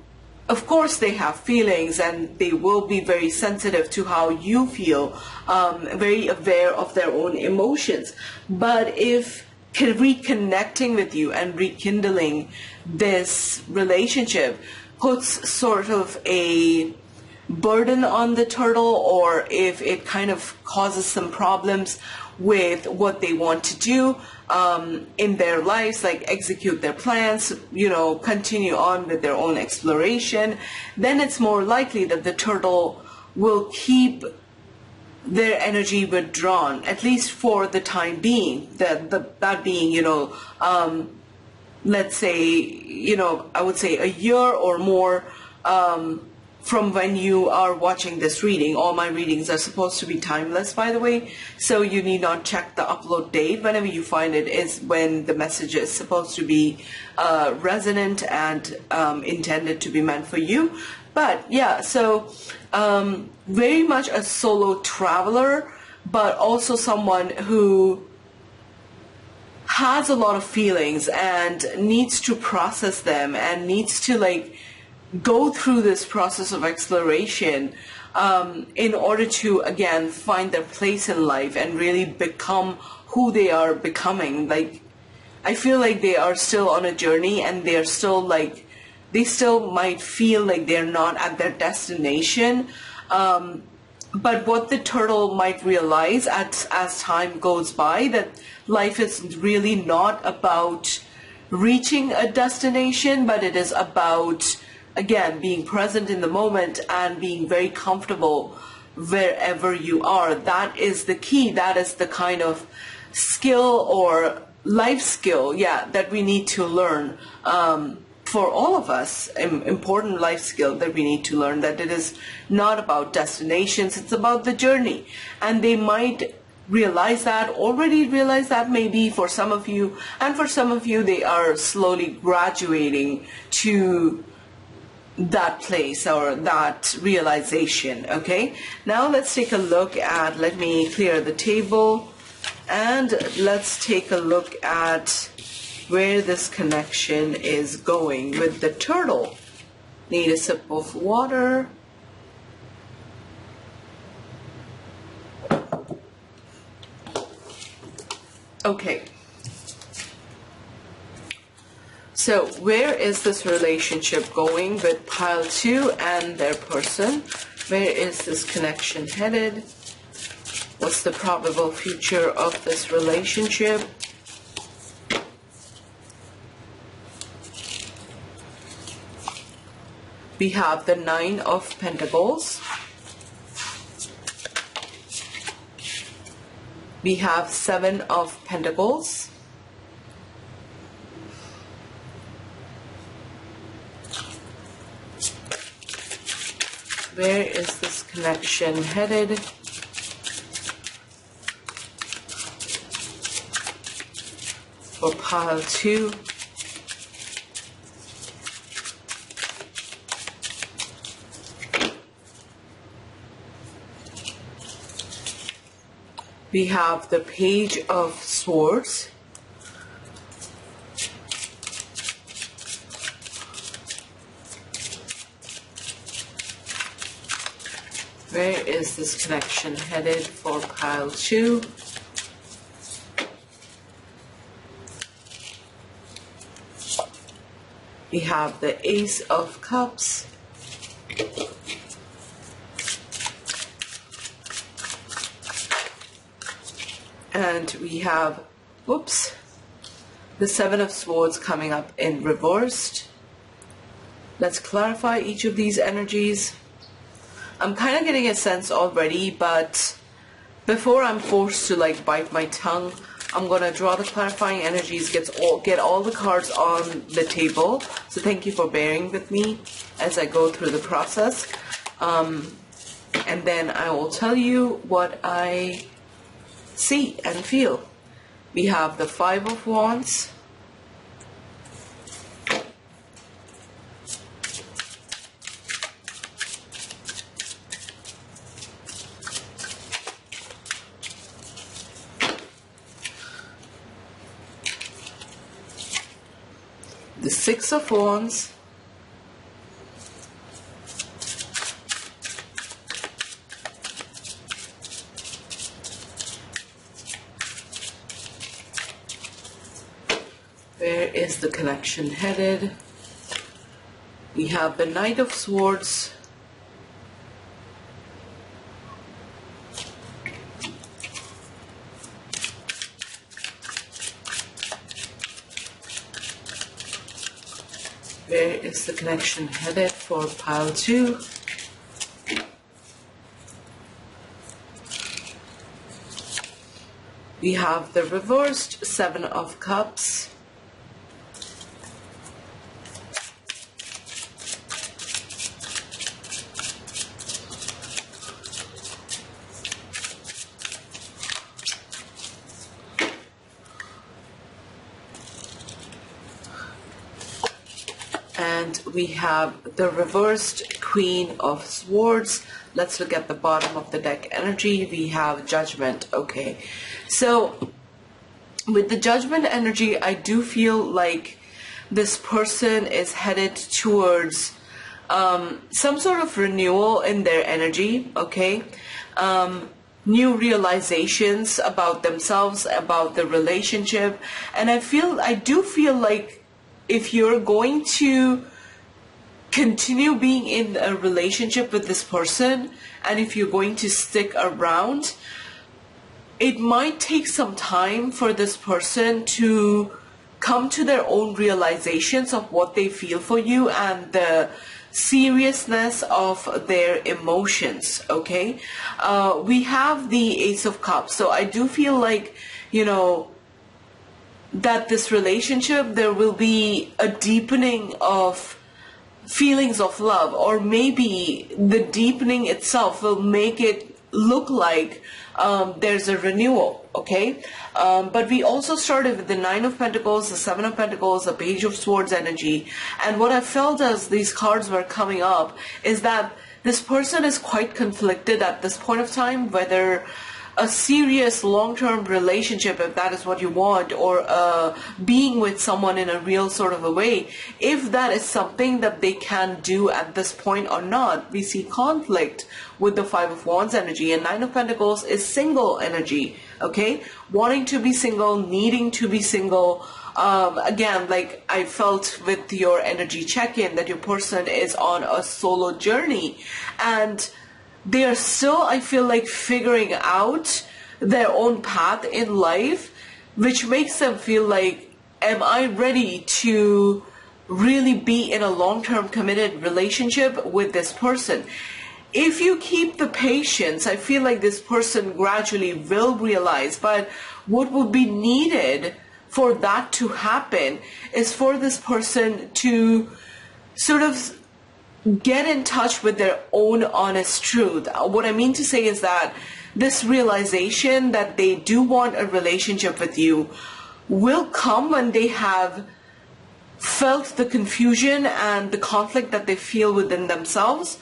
of course, they have feelings and they will be very sensitive to how you feel, very aware of their own emotions. But if reconnecting with you and rekindling this relationship puts sort of a burden on the turtle, or if it kind of causes some problems with what they want to do in their lives, like execute their plans, continue on with their own exploration, then it's more likely that the turtle will keep their energy withdrawn, at least for the time being. That being, let's say, I would say a year or more from when you are watching this reading. All my readings are supposed to be timeless, by the way, so you need not check the upload date. Whenever you find it is when the message is supposed to be resonant and intended to be meant for you. But yeah, so very much a solo traveler, but also someone who has a lot of feelings and needs to process them and needs to like go through this process of exploration in order to, again, find their place in life and really become who they are becoming. Like, I feel like they are still on a journey, and they're still like, they still might feel like they're not at their destination. But what the turtle might realize as time goes by, that life is really not about reaching a destination, but it is about, again, being present in the moment and being very comfortable wherever you are. That is the key. That is the kind of skill or life skill, that we need to learn. For all of us, important life skill that we need to learn, that it is not about destinations, it's about the journey. And they might already realize that maybe for some of you, and for some of you, they are slowly graduating to that place or that realization, okay? Now let's take a look at, let me clear the table, and let's take a look at where this connection is going with the turtle. Need a sip of water. Okay. So where is this relationship going with pile 2 and their person? Where is this connection headed? What's the probable future of this relationship? We have the 9 of Pentacles. We have 7 of Pentacles. Where is this connection headed? For pile 2. We have the Page of Swords. Where is this connection headed for pile 2? We have the Ace of Cups. And we have, the 7 of Swords coming up in reversed. Let's clarify each of these energies. I'm kind of getting a sense already, but before I'm forced to bite my tongue, I'm going to draw the clarifying energies, get all the cards on the table. So thank you for bearing with me as I go through the process. And then I will tell you what I see and feel. We have the 5 of Wands. The 6 of Wands. Where is the connection headed? We have the Knight of Swords. Where is the connection headed for pile 2? We have the reversed 7 of Cups. And we have the reversed Queen of Swords. Let's look at the bottom of the deck energy. We have Judgment. Okay, so with the Judgment energy, I do feel like this person is headed towards some sort of renewal in their energy, okay? New realizations about themselves, about the relationship. And I do feel like if you're going to continue being in a relationship with this person, and if you're going to stick around, it might take some time for this person to come to their own realizations of what they feel for you and the seriousness of their emotions. Okay, we have the Ace of Cups, so I do feel like, you know, that this relationship, there will be a deepening of feelings of love, or maybe the deepening itself will make it look like there's a renewal. Okay, but we also started with the Nine of Pentacles, the Seven of Pentacles, the Page of Swords energy, and what I felt as these cards were coming up is that this person is quite conflicted at this point of time, whether a serious long-term relationship, if that is what you want, or being with someone in a real sort of a way, if that is something that they can do at this point or not. We see conflict with the Five of Wands energy, and Nine of Pentacles is single energy, okay? Wanting to be single, needing to be single. Again, like I felt with your energy check-in, that your person is on a solo journey, and they are still, I feel like, figuring out their own path in life, which makes them feel like, am I ready to really be in a long-term committed relationship with this person? If you keep the patience, I feel like this person gradually will realize, but what would be needed for that to happen is for this person to sort of get in touch with their own honest truth. What I mean to say is that this realization that they do want a relationship with you will come when they have felt the confusion and the conflict that they feel within themselves.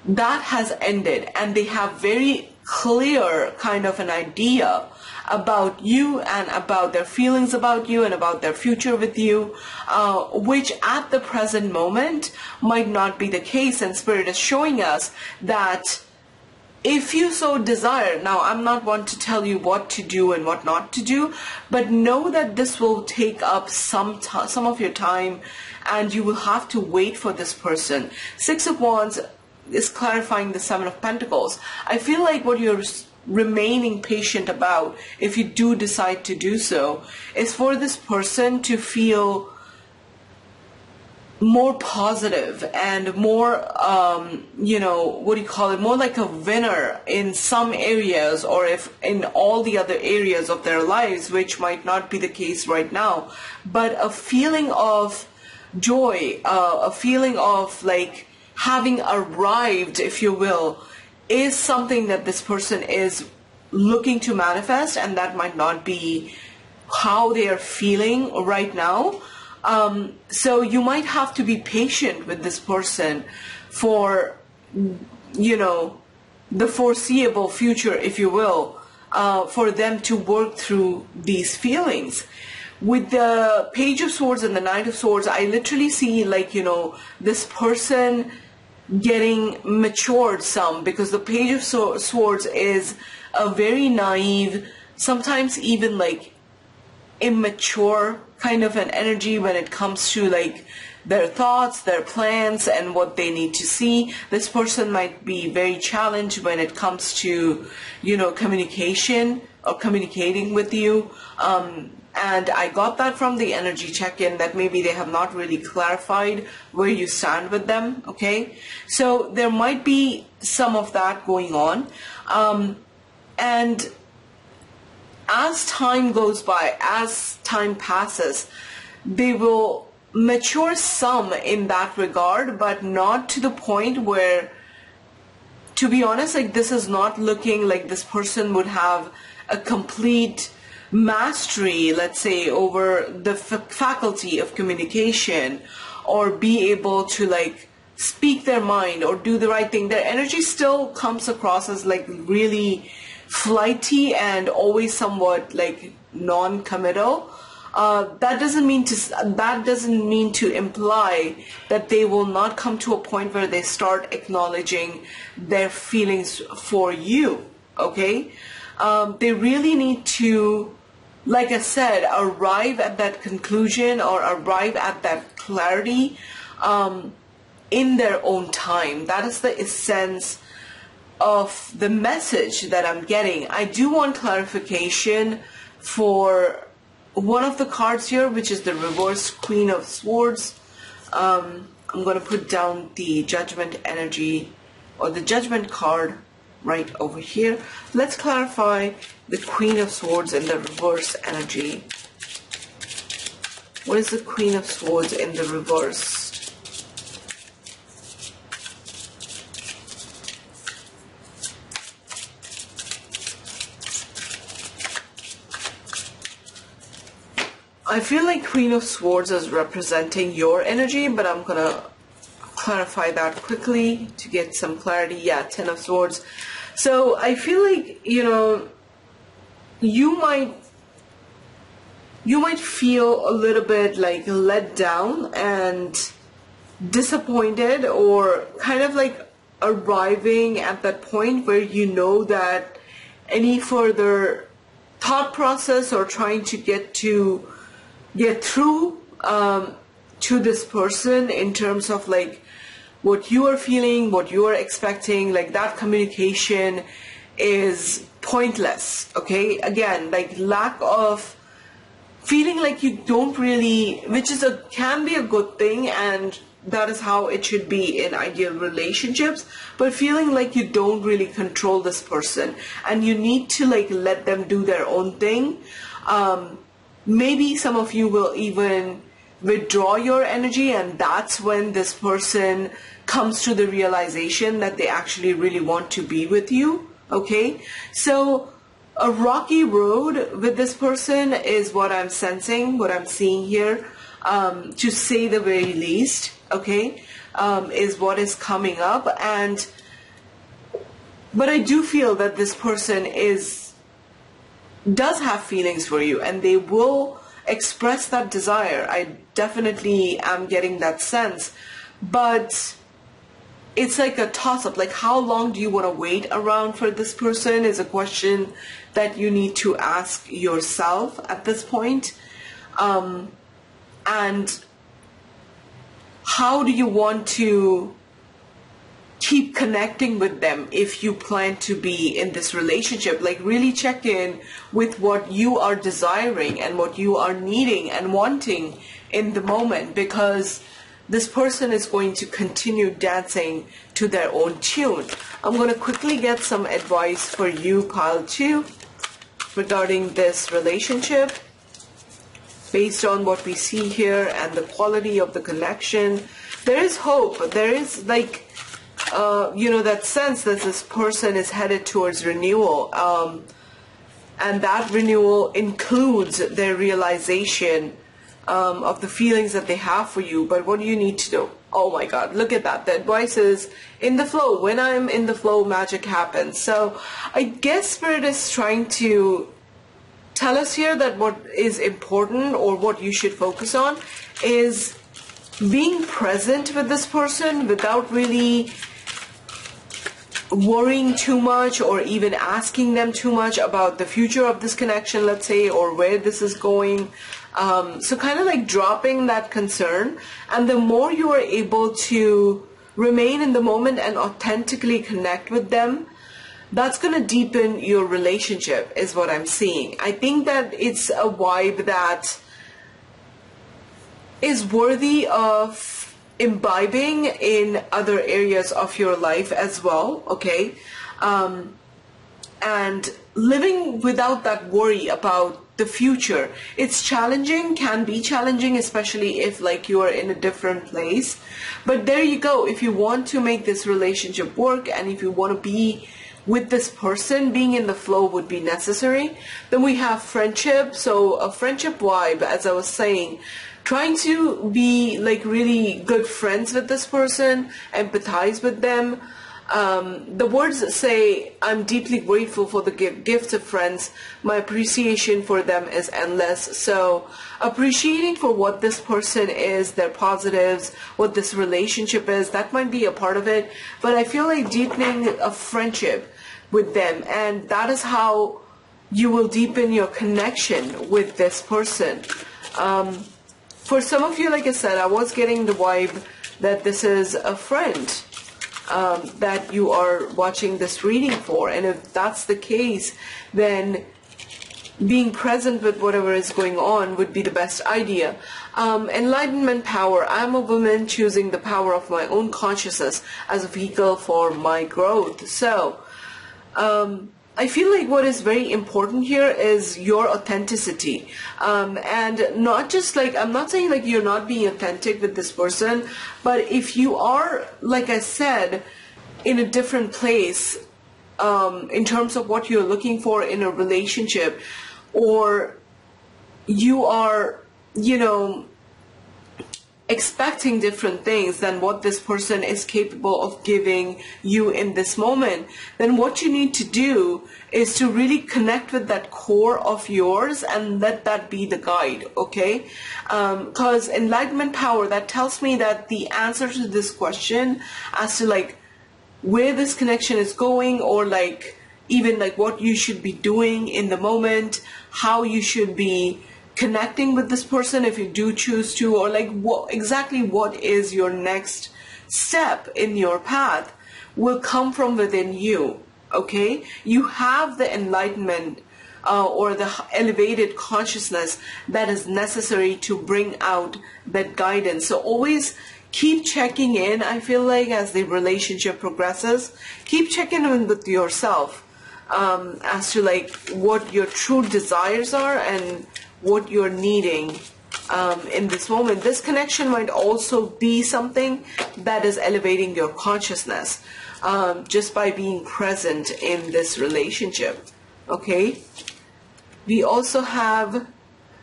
That has ended, and they have very clear kind of an idea about you and about their feelings about you and about their future with you, which at the present moment might not be the case. And Spirit is showing us that if you so desire, now I'm not one to tell you what to do and what not to do, but know that this will take up some of your time, and you will have to wait for this person. Six of Wands is clarifying the Seven of Pentacles. I feel like what you're remaining patient about, if you do decide to do so, is for this person to feel more positive and more, more like a winner in some areas, or if in all the other areas of their lives, which might not be the case right now, but a feeling of joy, a feeling of like having arrived, if you will, is something that this person is looking to manifest, and that might not be how they are feeling right now. So you might have to be patient with this person for, the foreseeable future, if you will, for them to work through these feelings. With the Page of Swords and the Knight of Swords, I literally see this person getting matured some, because the Page of Swords is a very naive, sometimes even like immature kind of an energy when it comes to like their thoughts, their plans, and what they need to see. This person might be very challenged when it comes to, communication or communicating with you. And I got that from the energy check-in, that maybe they have not really clarified where you stand with them, okay? So there might be some of that going on. And as time goes by, as time passes, they will mature some in that regard, but not to the point where, to be honest, like this is not looking like this person would have a complete mastery, let's say, over the faculty of communication, or be able to like speak their mind or do the right thing. Their energy still comes across as like really flighty and always somewhat like non-committal. That doesn't mean to imply that they will not come to a point where they start acknowledging their feelings for you. Okay, they really need to, like I said, arrive at that conclusion or arrive at that clarity in their own time. That is the essence of the message that I'm getting. I do want clarification for one of the cards here, which is the reverse Queen of Swords. I'm going to put down the Judgment energy, or the Judgment card, right over here. Let's clarify the Queen of Swords in the reverse energy. What is the Queen of Swords in the reverse? I feel like Queen of Swords is representing your energy, but I'm going to clarify that quickly to get some clarity. Yeah, Ten of Swords. So I feel like, you know, you might feel a little bit like let down and disappointed, or kind of like arriving at that point where you know that any further thought process or trying to get through to this person in terms of like what you are feeling, what you are expecting, like that communication is pointless. Okay, again, like lack of feeling like you don't really, which is can be a good thing, and that is how it should be in ideal relationships, but feeling like you don't really control this person and you need to like let them do their own thing. Maybe some of you will even withdraw your energy, and that's when this person comes to the realization that they actually really want to be with you. Okay, so a rocky road with this person is what I'm sensing, what I'm seeing here, to say the very least. Okay, is what is coming up, but I do feel that this person does have feelings for you, and they will express that desire. I definitely am getting that sense, but it's like a toss-up. Like, how long do you want to wait around for this person is a question that you need to ask yourself at this point. And how do you want to keep connecting with them if you plan to be in this relationship? Like, really check in with what you are desiring and what you are needing and wanting in the moment, because this person is going to continue dancing to their own tune. I'm going to quickly get some advice for you, pile 2, regarding this relationship based on what we see here and the quality of the connection. There is hope. There is like that sense that this person is headed towards renewal, and that renewal includes their realization of the feelings that they have for you. But what do you need to do? Oh my God, look at that. The advice is in the flow. When I'm in the flow, magic happens. So I guess Spirit is trying to tell us here that what is important, or what you should focus on, is being present with this person without really worrying too much or even asking them too much about the future of this connection, let's say, or where this is going. So kind of like dropping that concern, and the more you are able to remain in the moment and authentically connect with them, that's going to deepen your relationship, is what I'm seeing. I think that it's a vibe that is worthy of imbibing in other areas of your life as well, okay? And living without that worry about the future. It's challenging, can be challenging, especially if like you are in a different place. But there you go. If you want to make this relationship work, and if you want to be with this person, being in the flow would be necessary. Then we have friendship. So a friendship vibe, as I was saying, trying to be like really good friends with this person, empathize with them. The words say, I'm deeply grateful for the gifts of friends. My appreciation for them is endless. So appreciating for what this person is, their positives, what this relationship is, that might be a part of it. But I feel like deepening a friendship with them, and that is how you will deepen your connection with this person. For some of you, like I said, I was getting the vibe that this is a friend that you are watching this reading for. And if that's the case, then being present with whatever is going on would be the best idea. Enlightenment power. I'm a woman choosing the power of my own consciousness as a vehicle for my growth. So, I feel like what is very important here is your authenticity. And not just like, I'm not saying like you're not being authentic with this person, but if you are, like I said, in a different place, in terms of what you're looking for in a relationship, or you are, expecting different things than what this person is capable of giving you in this moment, then what you need to do is to really connect with that core of yours and let that be the guide, okay? Because enlightenment power, that tells me that the answer to this question as to like where this connection is going, or like even like what you should be doing in the moment, how you should be connecting with this person if you do choose to, or like what is your next step in your path, will come from within you, okay? You have the enlightenment or the elevated consciousness that is necessary to bring out that guidance. So always keep checking in. I feel like as the relationship progresses, keep checking in with yourself as to like what your true desires are and what you're needing in this moment. This connection might also be something that is elevating your consciousness just by being present in this relationship, okay? We also have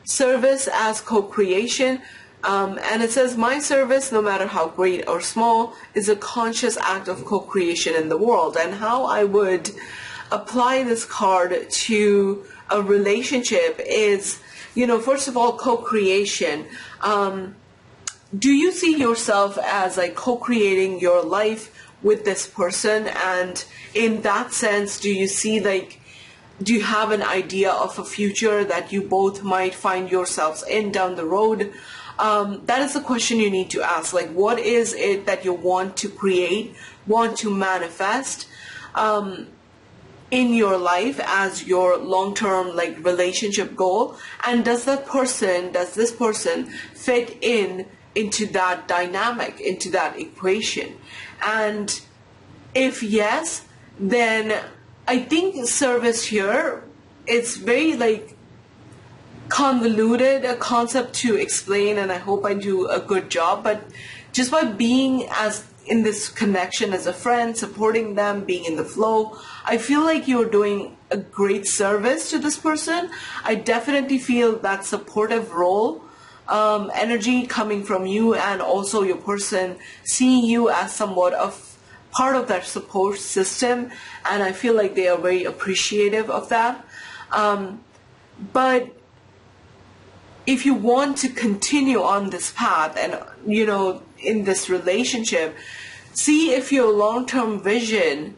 service as co-creation, and it says, my service, no matter how great or small, is a conscious act of co-creation in the world. And how I would apply this card to a relationship is, first of all, co-creation. Do you see yourself as like co-creating your life with this person? And in that sense, do you see like, do you have an idea of a future that you both might find yourselves in down the road? That is the question you need to ask. Like, what is it that you want to create, want to manifest in your life as your long-term like relationship goal? And does this person fit into that dynamic, into that equation? And if yes, then I think service here, it's very like convoluted a concept to explain, and I hope I do a good job. But just by being as in this connection as a friend, supporting them, being in the flow, I feel like you're doing a great service to this person. I definitely feel that supportive role energy coming from you, and also your person seeing you as somewhat of part of their support system, and I feel like they are very appreciative of that. But if you want to continue on this path and, in this relationship, see if your long-term vision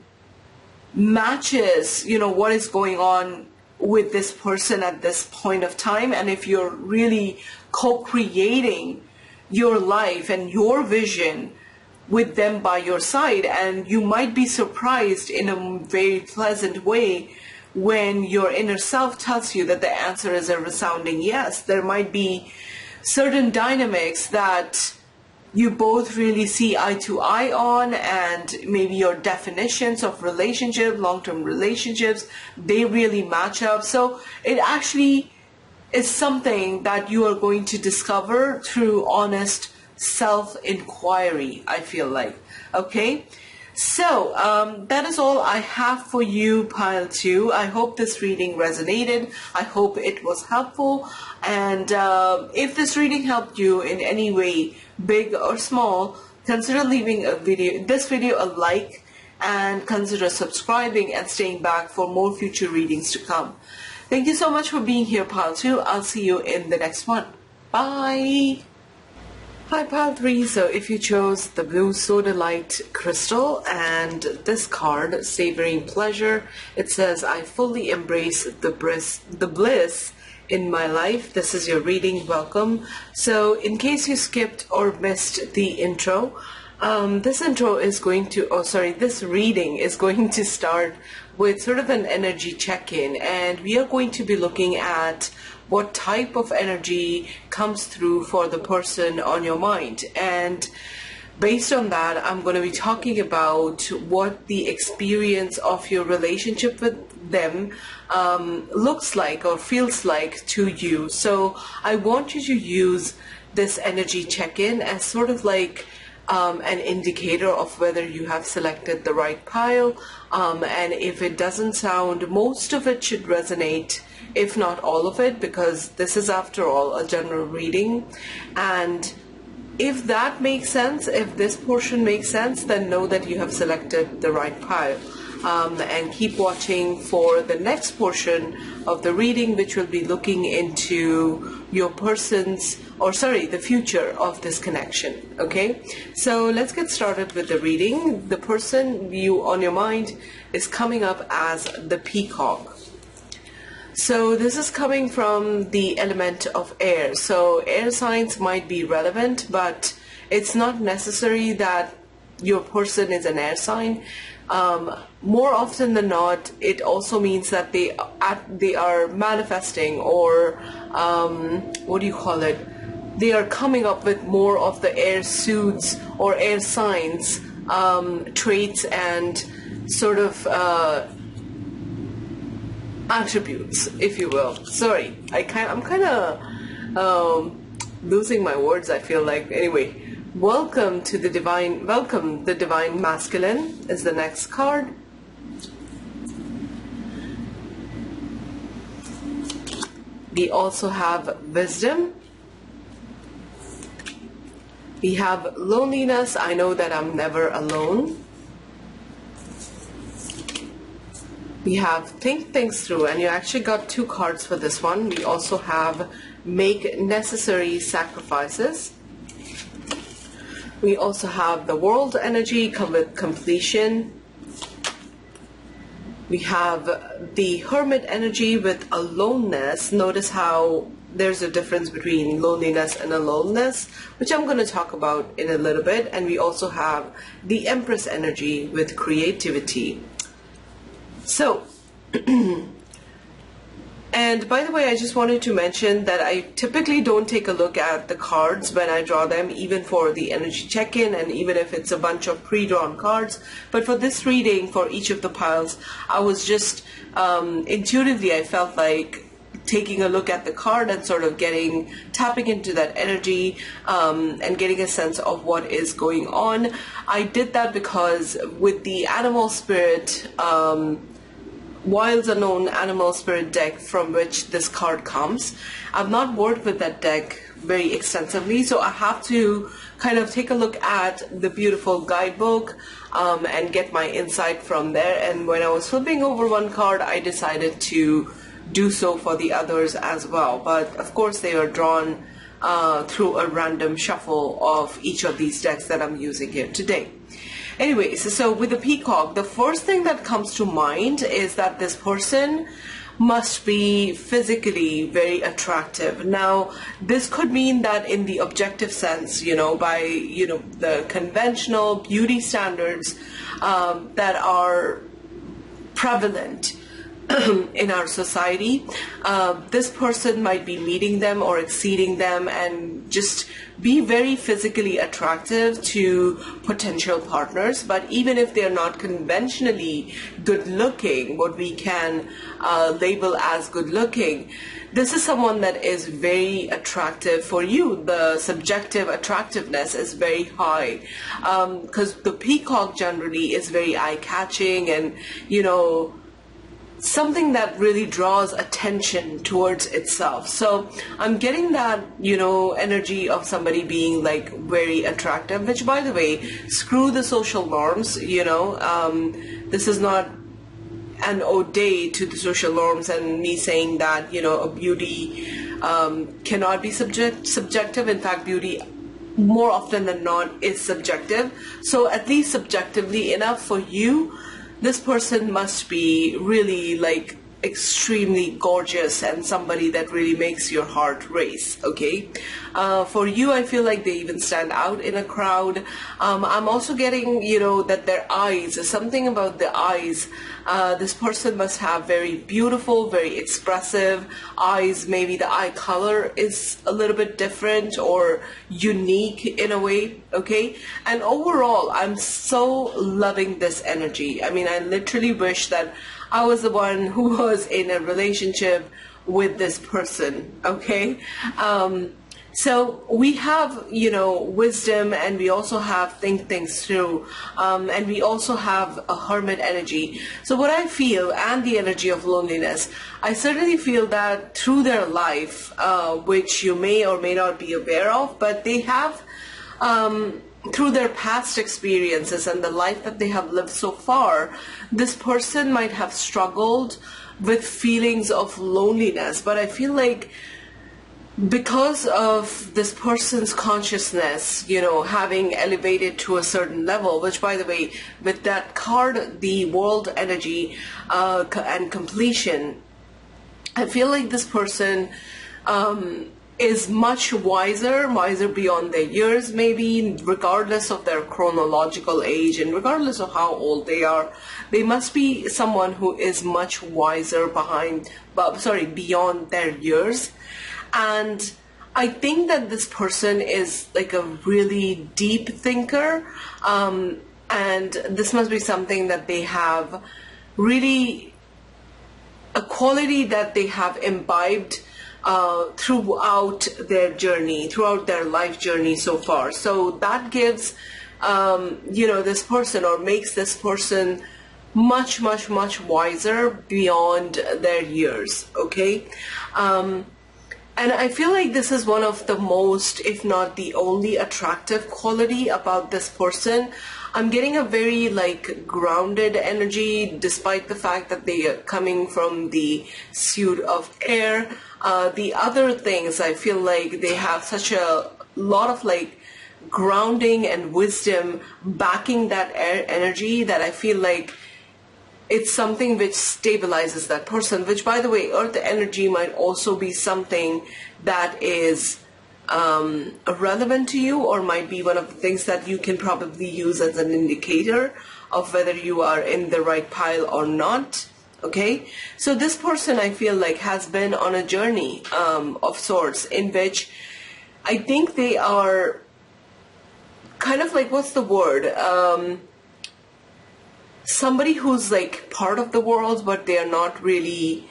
matches, what is going on with this person at this point of time. And if you're really co-creating your life and your vision with them by your side, and you might be surprised in a very pleasant way when your inner self tells you that the answer is a resounding yes. There might be certain dynamics that you both really see eye to eye on, and maybe your definitions of relationship, long-term relationships, they really match up. So it actually is something that you are going to discover through honest self-inquiry, I feel like. Okay, so that is all I have for you, pile 2. I hope this reading resonated. I hope it was helpful, and if this reading helped you in any way, big or small, consider leaving this video a like, and consider subscribing and staying back for more future readings to come. Thank you so much for being here, pile 2. I'll see you in the next one. Bye. Hi, pile 3. So if you chose the blue sodalite crystal and this card, Savoring Pleasure, it says, I fully embrace the bliss in my life. This is your reading. Welcome. So in case you skipped or missed the intro, this reading is going to start with sort of an energy check-in, and we are going to be looking at what type of energy comes through for the person on your mind. And based on that, I'm going to be talking about what the experience of your relationship with them looks like or feels like to you. So I want you to use this energy check-in as sort of like an indicator of whether you have selected the right pile. And if it doesn't sound, most of it should resonate, if not all of it, because this is, after all, a general reading. And if that makes sense, if this portion makes sense, then know that you have selected the right pile. And keep watching for the next portion of the reading, which will be looking into your the future of this connection. Okay, so let's get started with the reading. The person on your mind is coming up as the peacock. So this is coming from the element of air. So air signs might be relevant, but it's not necessary that your person is an air sign. More often than not, it also means that they are manifesting, or they are coming up with more of the air suits or air signs traits and sort of attributes, if you will. Sorry, I'm kind of losing my words, I feel like. Anyway, the divine masculine is the next card. We also have wisdom. We have loneliness. I know that I'm never alone. We have think things through, and you actually got 2 cards for this one. We also have make necessary sacrifices. We also have the world energy with completion. We have the hermit energy with aloneness. Notice how there's a difference between loneliness and aloneness, which I'm going to talk about in a little bit. And we also have the empress energy with creativity. So, and by the way, I just wanted to mention that I typically don't take a look at the cards when I draw them, even for the energy check-in, and even if it's a bunch of pre-drawn cards. But for this reading, for each of the piles, I was just intuitively, I felt like taking a look at the card and sort of tapping into that energy and getting a sense of what is going on. I did that because with the animal spirit, Wilds Unknown Animal Spirit deck from which this card comes, I've not worked with that deck very extensively, so I have to kind of take a look at the beautiful guidebook and get my insight from there. And when I was flipping over one card, I decided to do so for the others as well. But of course, they are drawn through a random shuffle of each of these decks that I'm using here today. Anyways, so with the peacock, the first thing that comes to mind is that this person must be physically very attractive. Now, this could mean that in the objective sense, by, the conventional beauty standards that are prevalent in our society, this person might be meeting them or exceeding them and just be very physically attractive to potential partners. But even if they're not conventionally good looking, what we can label as good looking, this is someone that is very attractive for you. The subjective attractiveness is very high because the peacock generally is very eye-catching and, something that really draws attention towards itself. So I'm getting that, energy of somebody being like very attractive, which, by the way, screw the social norms, this is not an ode to the social norms and me saying that, a beauty cannot be subjective. In fact, beauty more often than not is subjective. So at least subjectively enough for you, this person must be really like extremely gorgeous and somebody that really makes your heart race. Okay, for you, I feel like they even stand out in a crowd. I'm also getting, that their eyes, something about the eyes. This person must have very beautiful, very expressive eyes. Maybe the eye color is a little bit different or unique in a way. Okay, and overall, I'm so loving this energy. I mean, I literally wish that I was the one who was in a relationship with this person. Okay, so we have, wisdom, and we also have think things through, and we also have a hermit energy. So what I feel, and the energy of loneliness, I certainly feel that through their life, which you may or may not be aware of, but they have, through their past experiences and the life that they have lived so far, this person might have struggled with feelings of loneliness. But I feel like because of this person's consciousness, having elevated to a certain level, which, by the way, with that card, the world energy and completion, I feel like this person is much wiser beyond their years, maybe, regardless of their chronological age and regardless of how old they are. They must be someone who is much wiser beyond their years. And I think that this person is like a really deep thinker, and this must be something that they have really, a quality that they have imbibed throughout their journey, throughout their life journey so far. So that gives, this person, or makes this person much, much, much wiser beyond their years. Okay. And I feel like this is one of the most, if not the only, attractive quality about this person. I'm getting a very grounded energy, despite the fact that they are coming from the suit of air. The other things, I feel like they have such a lot of grounding and wisdom backing that air energy, that I feel like it's something which stabilizes that person, which, by the way, earth energy might also be something that is relevant to you, or might be one of the things that you can probably use as an indicator of whether you are in the right pile or not. Okay, so this person, I feel like, has been on a journey of sorts, in which I think they are kind of what's the word? Somebody who's part of the world, but they don't really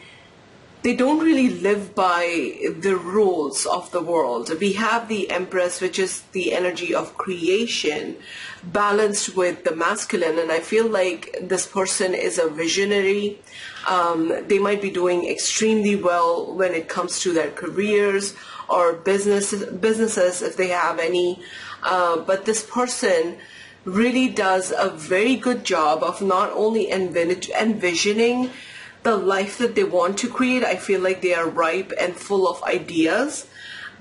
live by the rules of the world. We have the Empress, which is the energy of creation, balanced with the masculine, and I feel like this person is a visionary. They might be doing extremely well when it comes to their careers or businesses, if they have any, but this person really does a very good job of not only envisioning the life that they want to create. I feel like they are ripe and full of ideas,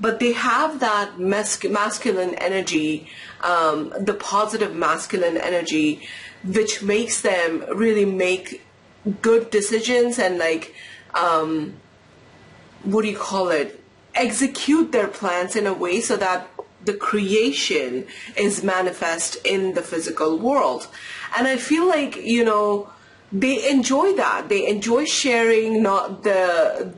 but they have that masculine energy, the positive masculine energy, which makes them really make good decisions and execute their plans in a way so that the creation is manifest in the physical world. And I feel like, they enjoy that. They enjoy sharing not the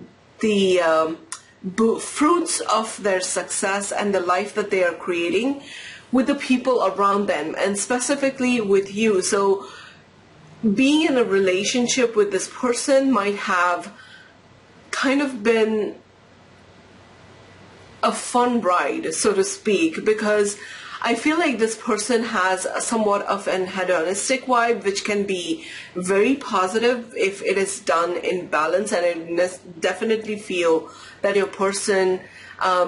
fruits of their success and the life that they are creating with the people around them, and specifically with you. So being in a relationship with this person might have kind of been a fun ride, so to speak, because I feel like this person has somewhat of an hedonistic vibe, which can be very positive if it is done in balance. And I definitely feel that your person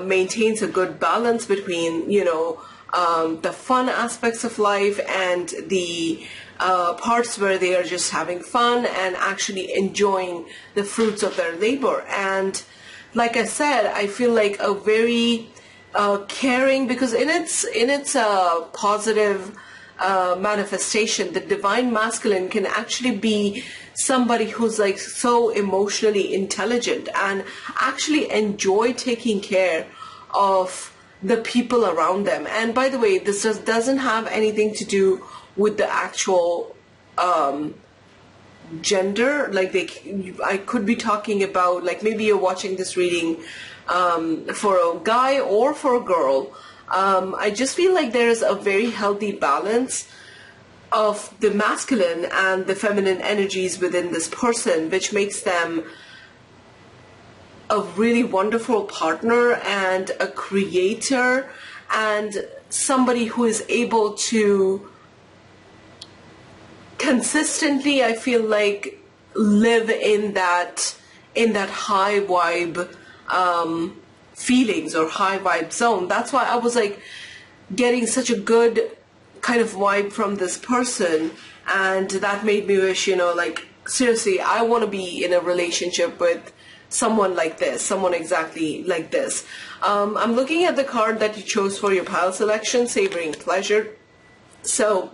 maintains a good balance between, the fun aspects of life and the parts where they are just having fun and actually enjoying the fruits of their labor. And like I said, I feel like a very caring, because in its positive manifestation. The divine masculine can actually be somebody who's like so emotionally intelligent and actually enjoy taking care of the people around them. And by the way, this just doesn't have anything to do with the actual gender. Like I could be talking about, like, maybe you're watching this reading for a guy or for a girl. I just feel like there's a very healthy balance of the masculine and the feminine energies within this person, which makes them a really wonderful partner and a creator and somebody who is able to consistently, I feel like, live in that high vibe feelings or high vibe zone. That's why I was like getting such a good kind of vibe from this person, and that made me wish, like, seriously, I want to be in a relationship with someone like this, someone exactly like this. I'm looking at the card that you chose for your pile selection, Savoring Pleasure. So,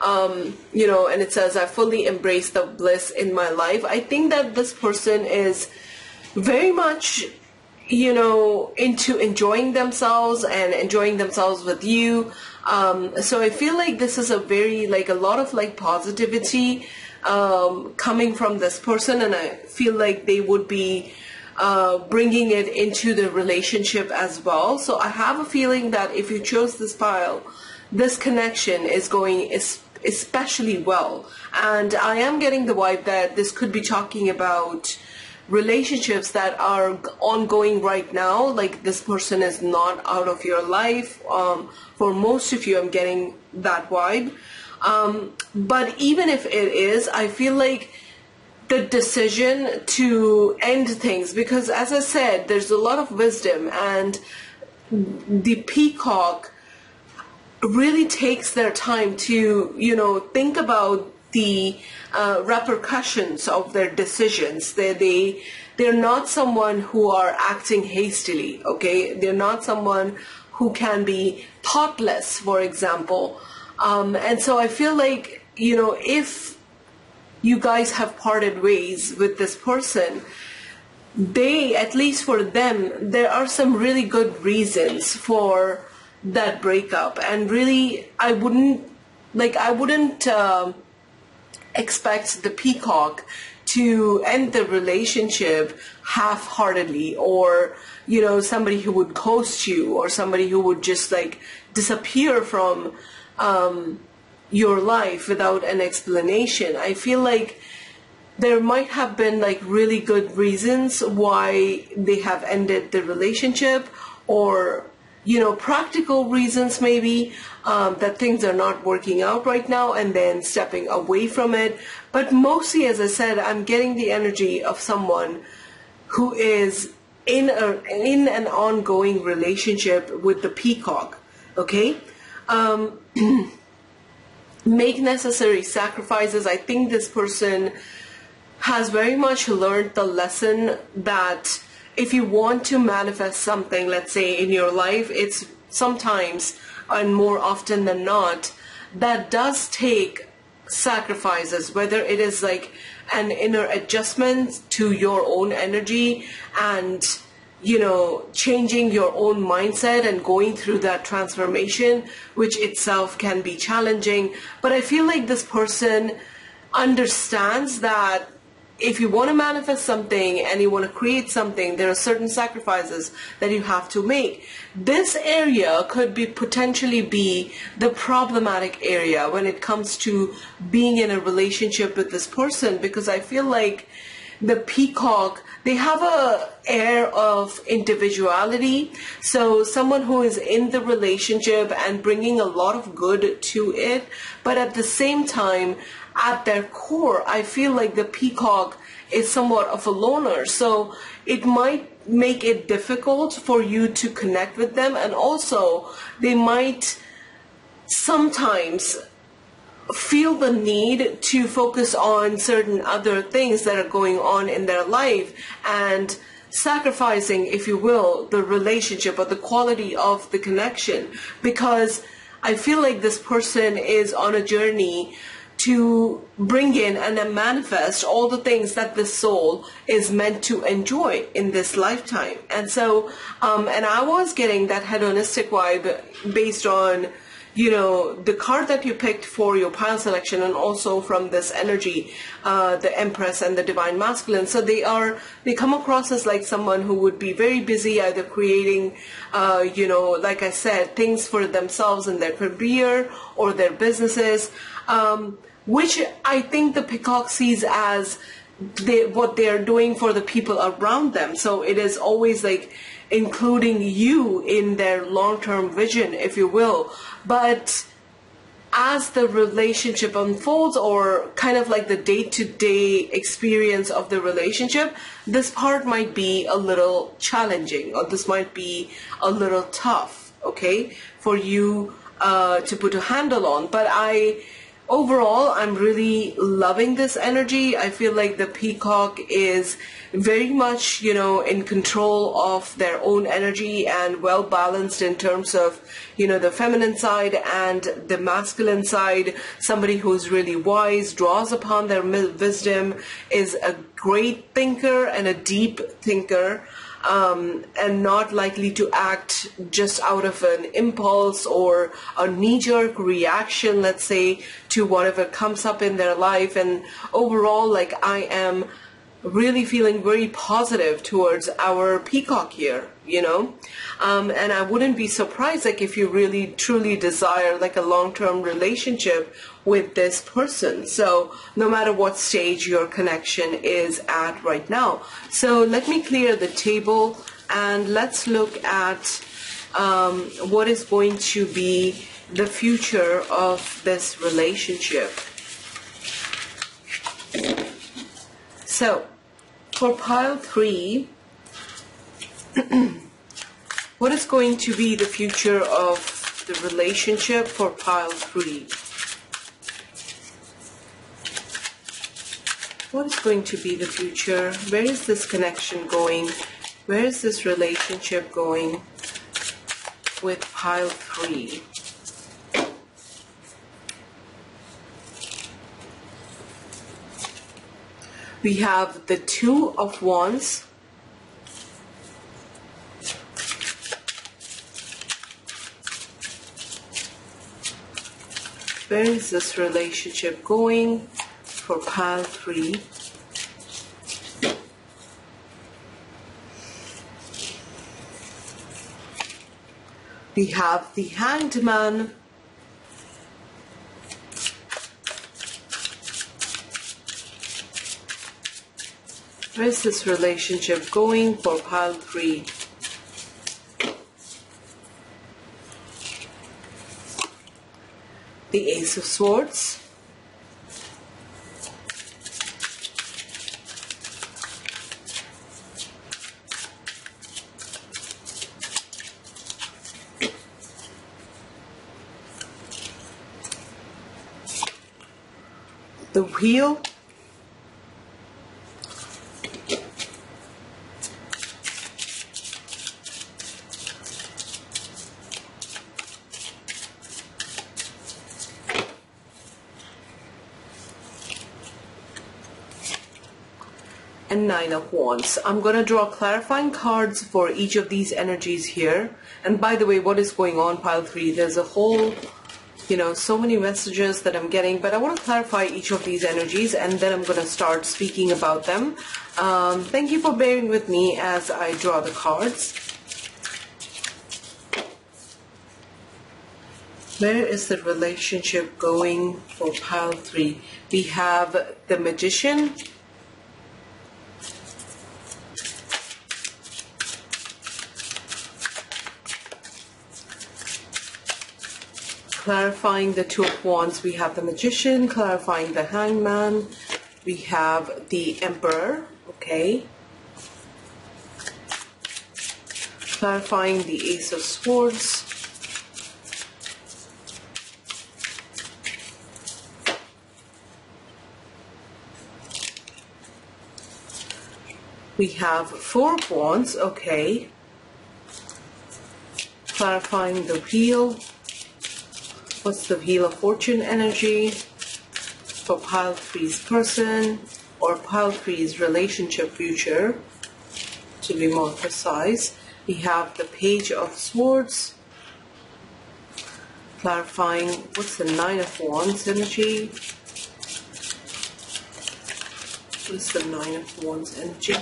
and it says, I fully embrace the bliss in my life. I think that this person is very much, into enjoying themselves and enjoying themselves with you. So I feel like this is a very, like, a lot of like positivity coming from this person, and I feel like they would be bringing it into the relationship as well. So I have a feeling that if you chose this pile, this connection is going especially well. And I am getting the vibe that this could be talking about relationships that are ongoing right now. Like, this person is not out of your life. For most of you, I'm getting that vibe. But even if it is, I feel like the decision to end things, because as I said, there's a lot of wisdom, and the peacock really takes their time to, think about the repercussions of their decisions. They're not someone who are acting hastily, okay? They're not someone who can be thoughtless, for example. And so I feel like, if you guys have parted ways with this person, at least for them, there are some really good reasons for that breakup. And really, I wouldn't expect the peacock to end the relationship half-heartedly, or somebody who would ghost you, or somebody who would just like disappear from your life without an explanation. I feel like there might have been like really good reasons why they have ended the relationship, or practical reasons maybe, that things are not working out right now, and then stepping away from it. But mostly, as I said, I'm getting the energy of someone who is in an ongoing relationship with the peacock, okay? Make necessary sacrifices. I think this person has very much learned the lesson that if you want to manifest something, let's say in your life, it's sometimes, and more often than not, that does take sacrifices, whether it is like an inner adjustment to your own energy and, changing your own mindset and going through that transformation, which itself can be challenging. But I feel like this person understands that if you want to manifest something and you want to create something, there are certain sacrifices that you have to make. This area could potentially be the problematic area when it comes to being in a relationship with this person, because I feel like the peacock, they have a air of individuality. So someone who is in the relationship and bringing a lot of good to it, but at the same time, at their core, I feel like the peacock is somewhat of a loner. So it might make it difficult for you to connect with them. And also, they might sometimes feel the need to focus on certain other things that are going on in their life and sacrificing, if you will, the relationship or the quality of the connection. Because I feel like this person is on a journey to bring in and then manifest all the things that the soul is meant to enjoy in this lifetime. And so, and I was getting that hedonistic vibe based on, you know, the card that you picked for your pile selection, and also from this energy, the Empress and the Divine Masculine. So they come across as like someone who would be very busy either creating, you know, like I said, things for themselves in their career or their businesses, which I think the Peacock sees as what they're doing for the people around them. So it is always like including you in their long-term vision, if you will. But as the relationship unfolds, or kind of like the day-to-day experience of the relationship, this part might be a little challenging, or this might be a little tough, okay, for you to put a handle on. But overall, I'm really loving this energy. I feel like the Peacock is very much, you know, in control of their own energy and well balanced in terms of, you know, the feminine side and the masculine side. Somebody who's really wise, draws upon their wisdom, is a great thinker and a deep thinker. And not likely to act just out of an impulse or a knee-jerk reaction, let's say, to whatever comes up in their life. And overall, like, I am really feeling very positive towards our Peacock here, you know. And I wouldn't be surprised, like, if you really truly desire like a long-term relationship with this person. So no matter what stage your connection is at right now. So let me clear the table and let's look at what is going to be the future of this relationship. So for pile 3, what is going to be the future of the relationship for pile 3? What is going to be the future? Where is this connection going? Where is this relationship going with pile 3? We have the Two of Wands. Where is this relationship going for pile 3? We have the Hanged Man. Where is this relationship going for pile 3? The Ace of Swords. The Wheel. And Nine of Wands. I'm going to draw clarifying cards for each of these energies here. And by the way, what is going on, pile 3? There's a whole, you know, so many messages that I'm getting, but I want to clarify each of these energies and then I'm going to start speaking about them. Thank you for bearing with me as I draw the cards. Where is the relationship going for pile 3? We have the Magician. Clarifying the Two of Wands, we have the Magician. Clarifying the Hangman, we have the Emperor, okay. Clarifying the Ace of Swords. We have Four of Wands, okay. Clarifying the Wheel. What's the Wheel of Fortune energy for pile three's person or pile three's relationship future, to be more precise? We have the Page of Swords, clarifying what's the Nine of Wands energy. What's the Nine of Wands energy?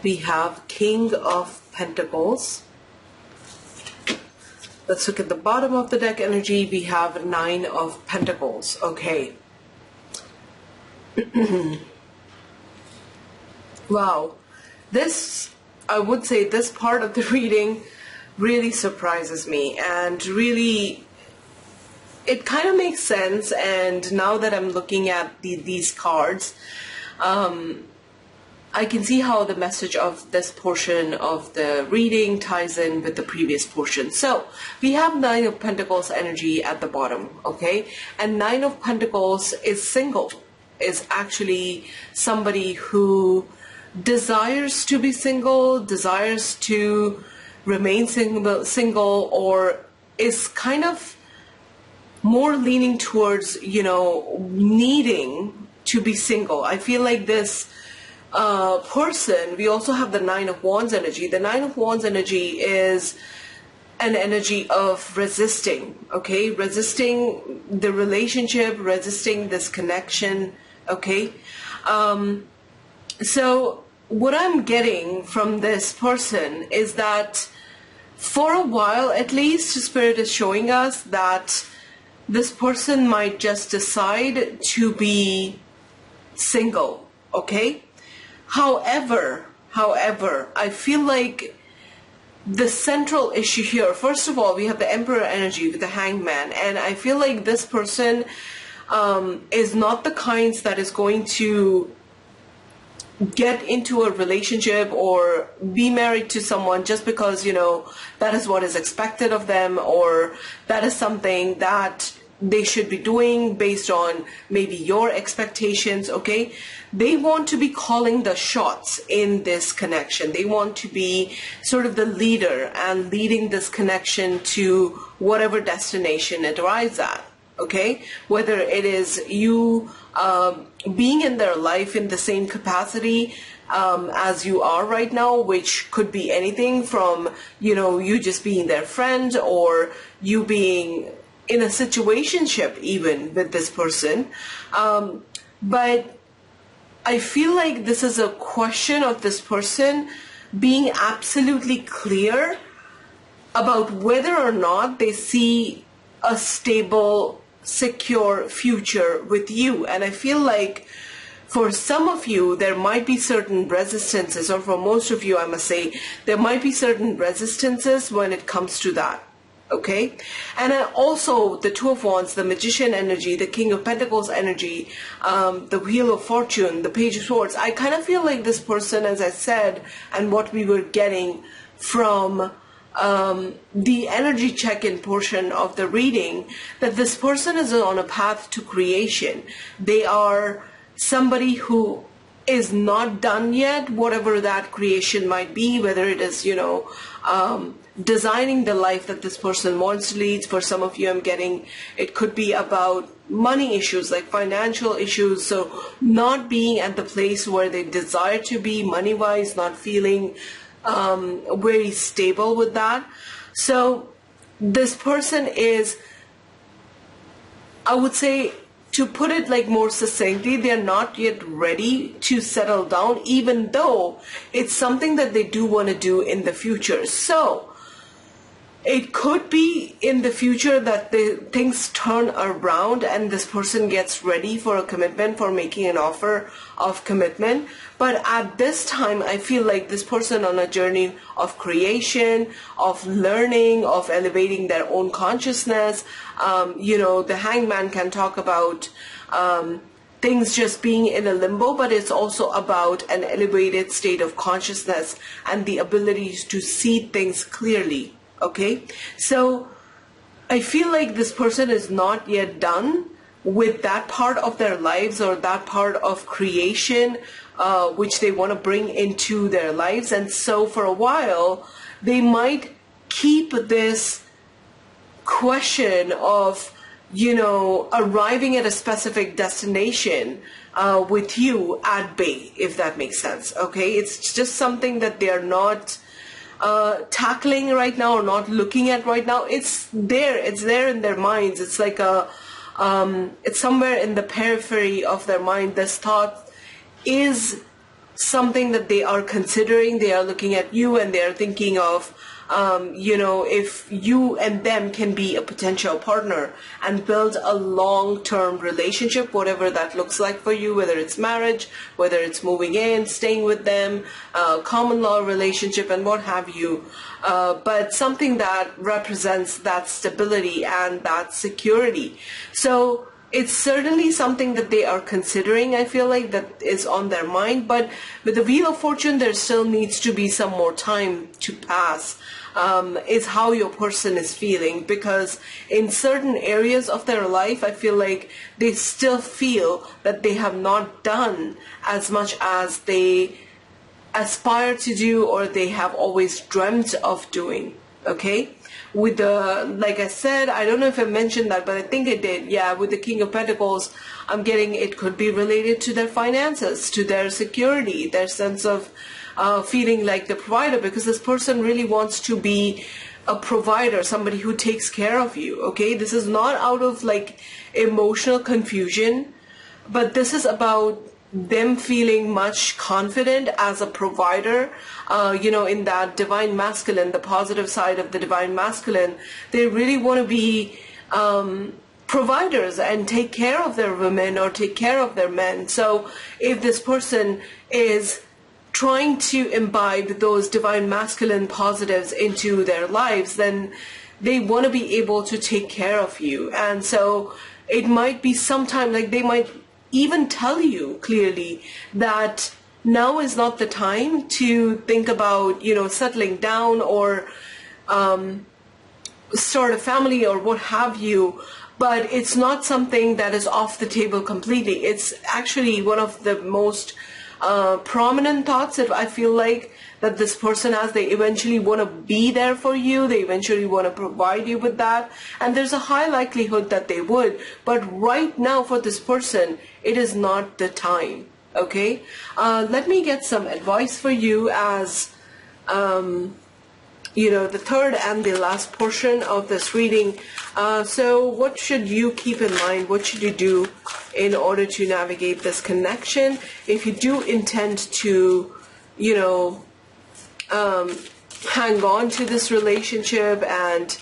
We have King of Pentacles. Let's look at the bottom of the deck energy. We have Nine of Pentacles. Okay. Wow. This, I would say, this part of the reading really surprises me, and really it kind of makes sense. And now that I'm looking at these cards, I can see how the message of this portion of the reading ties in with the previous portion. So we have Nine of Pentacles energy at the bottom, okay? And Nine of Pentacles is single, is actually somebody who desires to be single, desires to remain single, or is kind of more leaning towards, you know, needing to be single. I feel like this person, we also have the Nine of Wands energy. The Nine of Wands energy is an energy of resisting, okay? Resisting the relationship, resisting this connection, okay? So what I'm getting from this person is that for a while, at least, Spirit is showing us that this person might just decide to be single, okay? However, I feel like the central issue here, first of all, we have the Emperor energy with the Hangman, and I feel like this person is not the kind that is going to get into a relationship or be married to someone just because, you know, that is what is expected of them, or that is something that they should be doing based on maybe your expectations, okay? They want to be calling the shots in this connection. They want to be sort of the leader and leading this connection to whatever destination it arrives at, okay? Whether it is you being in their life in the same capacity as you are right now, which could be anything from, you know, you just being their friend, or you being in a situationship even with this person. But I feel like this is a question of this person being absolutely clear about whether or not they see a stable, secure future with you. And I feel like for some of you, there might be certain resistances, or for most of you, I must say, there might be certain resistances when it comes to that. Okay, and also the Two of Wands, the Magician energy, the King of Pentacles energy, the Wheel of Fortune, the Page of Swords. I kind of feel like this person, as I said, and what we were getting from the energy check-in portion of the reading, that this person is on a path to creation. They are somebody who is not done yet, whatever that creation might be, whether it is, you know, designing the life that this person wants to lead. For some of you, I'm getting, it could be about money issues, like financial issues. So not being at the place where they desire to be money-wise, not feeling very stable with that. So this person is, I would say, to put it like more succinctly, they're not yet ready to settle down, even though it's something that they do want to do in the future. So it could be in the future that things turn around and this person gets ready for a commitment, for making an offer of commitment. But at this time, I feel like this person on a journey of creation, of learning, of elevating their own consciousness. You know, the Hangman can talk about things just being in a limbo, but it's also about an elevated state of consciousness and the ability to see things clearly. Okay, so I feel like this person is not yet done with that part of their lives, or that part of creation which they want to bring into their lives. And so for a while, they might keep this question of, arriving at a specific destination with you at bay, if that makes sense. Okay, it's just something that they are not tackling right now or not looking at right now. It's there in their minds. It's like it's somewhere in the periphery of their mind. This thought is something that they are considering. They are looking at you and they are thinking of, if you and them can be a potential partner and build a long-term relationship, whatever that looks like for you, whether it's marriage, whether it's moving in, staying with them, common law relationship, and what have you. But something that represents that stability and that security. So it's certainly something that they are considering, I feel like, that is on their mind. But with the Wheel of Fortune, there still needs to be some more time to pass. Is how your person is feeling, because in certain areas of their life, I feel like they still feel that they have not done as much as they aspire to do or they have always dreamt of doing. Okay, with the, like I said, I don't know if I mentioned that, but I think I did. Yeah, with the King of Pentacles, I'm getting it could be related to their finances, to their security, their sense of feeling like the provider, because this person really wants to be a provider, somebody who takes care of you. Okay, this is not out of like emotional confusion, but this is about them feeling much confident as a provider, in that divine masculine, the positive side of the divine masculine. They really want to be providers and take care of their women or take care of their men. So if this person is trying to imbibe those divine masculine positives into their lives, then they want to be able to take care of you. And so it might be sometime like they might even tell you clearly that now is not the time to think about, settling down or start a family or what have you. But it's not something that is off the table completely. It's actually one of the most prominent thoughts that I feel like that this person has. They eventually want to be there for you. They eventually want to provide you with that. And there's a high likelihood that they would. But right now for this person, it is not the time. Okay? Let me get some advice for you as, the third and the last portion of this reading. So what should you keep in mind? What should you do in order to navigate this connection? If you do intend to, hang on to this relationship, and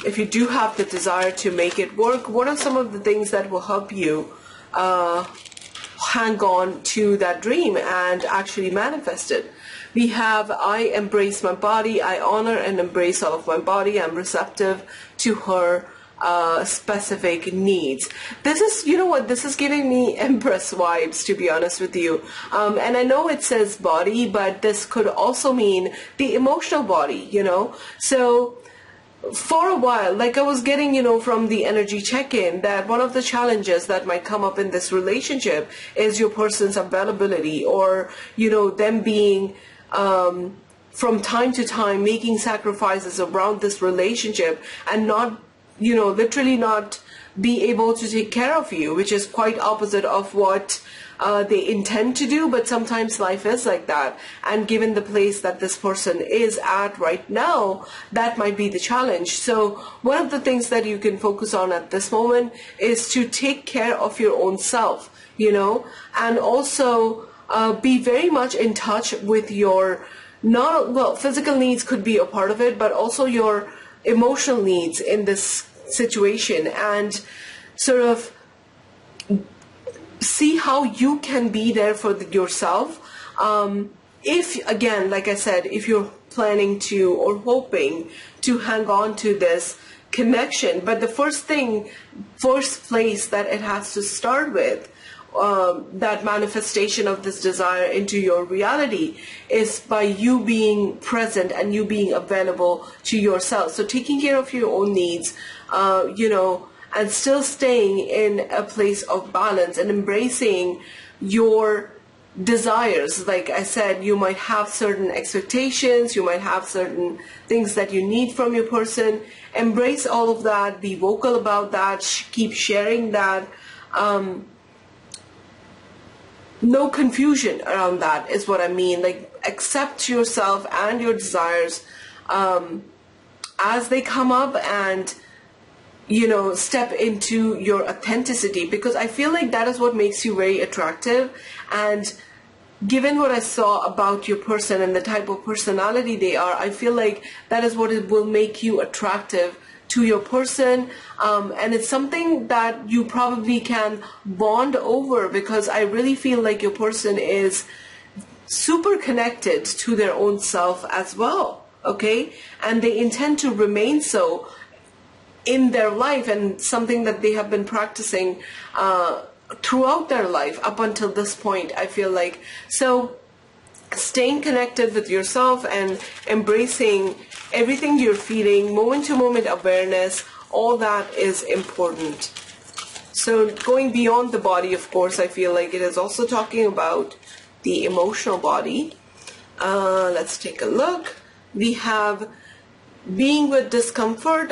if you do have the desire to make it work, what are some of the things that will help you hang on to that dream and actually manifest it? We have, I embrace my body, I honor and embrace all of my body, I'm receptive to her specific needs. This is, this is giving me Empress vibes, to be honest with you. And I know it says body, but this could also mean the emotional body, So for a while, like I was getting, from the energy check-in, that one of the challenges that might come up in this relationship is your person's availability, or, them being from time to time making sacrifices around this relationship and not, literally not be able to take care of you, which is quite opposite of what they intend to do. But sometimes life is like that, and given the place that this person is at right now, that might be the challenge. So one of the things that you can focus on at this moment is to take care of your own self, and also be very much in touch with your, physical needs could be a part of it, but also your emotional needs in this situation, and sort of see how you can be there for yourself. If, again, like I said, if you're planning to or hoping to hang on to this connection, but the first place that it has to start with, that manifestation of this desire into your reality, is by you being present and you being available to yourself. So taking care of your own needs, and still staying in a place of balance and embracing your desires. Like I said, you might have certain expectations, you might have certain things that you need from your person. Embrace all of that, be vocal about that, keep sharing that. No confusion around that is what I mean. Like, accept yourself and your desires as they come up, and step into your authenticity, because I feel like that is what makes you very attractive. And given what I saw about your person and the type of personality they are, I feel like that is what it will make you attractive to your person. And it's something that you probably can bond over, because I really feel like your person is super connected to their own self as well, okay? And they intend to remain so in their life, and something that they have been practicing throughout their life up until this point, I feel like. So staying connected with yourself and embracing everything you're feeling, moment-to-moment awareness, all that is important. So going beyond the body, of course, I feel like it is also talking about the emotional body. Let's take a look. We have being with discomfort.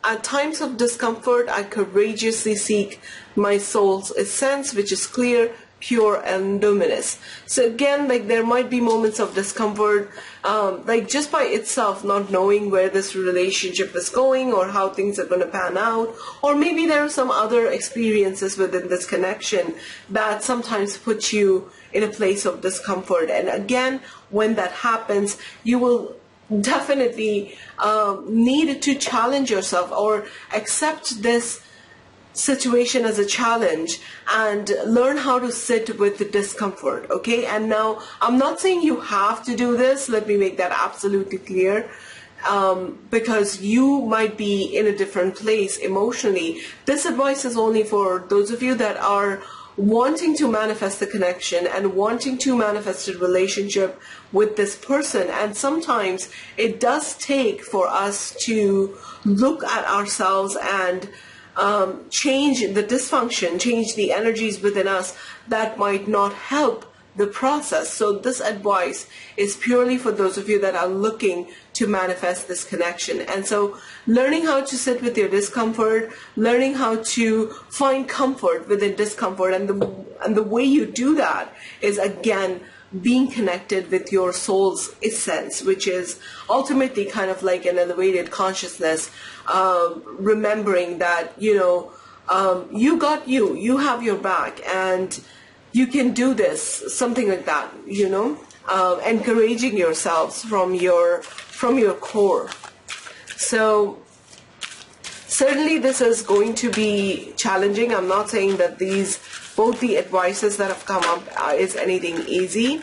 At times of discomfort, I courageously seek my soul's essence, which is clear, pure, and luminous. So again, like, there might be moments of discomfort, like just by itself, not knowing where this relationship is going or how things are going to pan out, or maybe there are some other experiences within this connection that sometimes put you in a place of discomfort. And again, when that happens, you will definitely need to challenge yourself or accept this situation as a challenge and learn how to sit with the discomfort, okay? And now, I'm not saying you have to do this, let me make that absolutely clear, because you might be in a different place emotionally. This advice is only for those of you that are wanting to manifest the connection and wanting to manifest a relationship with this person. And sometimes it does take for us to look at ourselves and change the dysfunction, change the energies within us that might not help the process. So this advice is purely for those of you that are looking to manifest this connection. And so learning how to sit with your discomfort, learning how to find comfort within discomfort, and the way you do that is, again, being connected with your soul's essence, which is ultimately kind of like an elevated consciousness, remembering that, you got you have your back, and you can do this, something like that, encouraging yourselves from your core. So certainly this is going to be challenging. I'm not saying that both the advices that have come up is anything easy.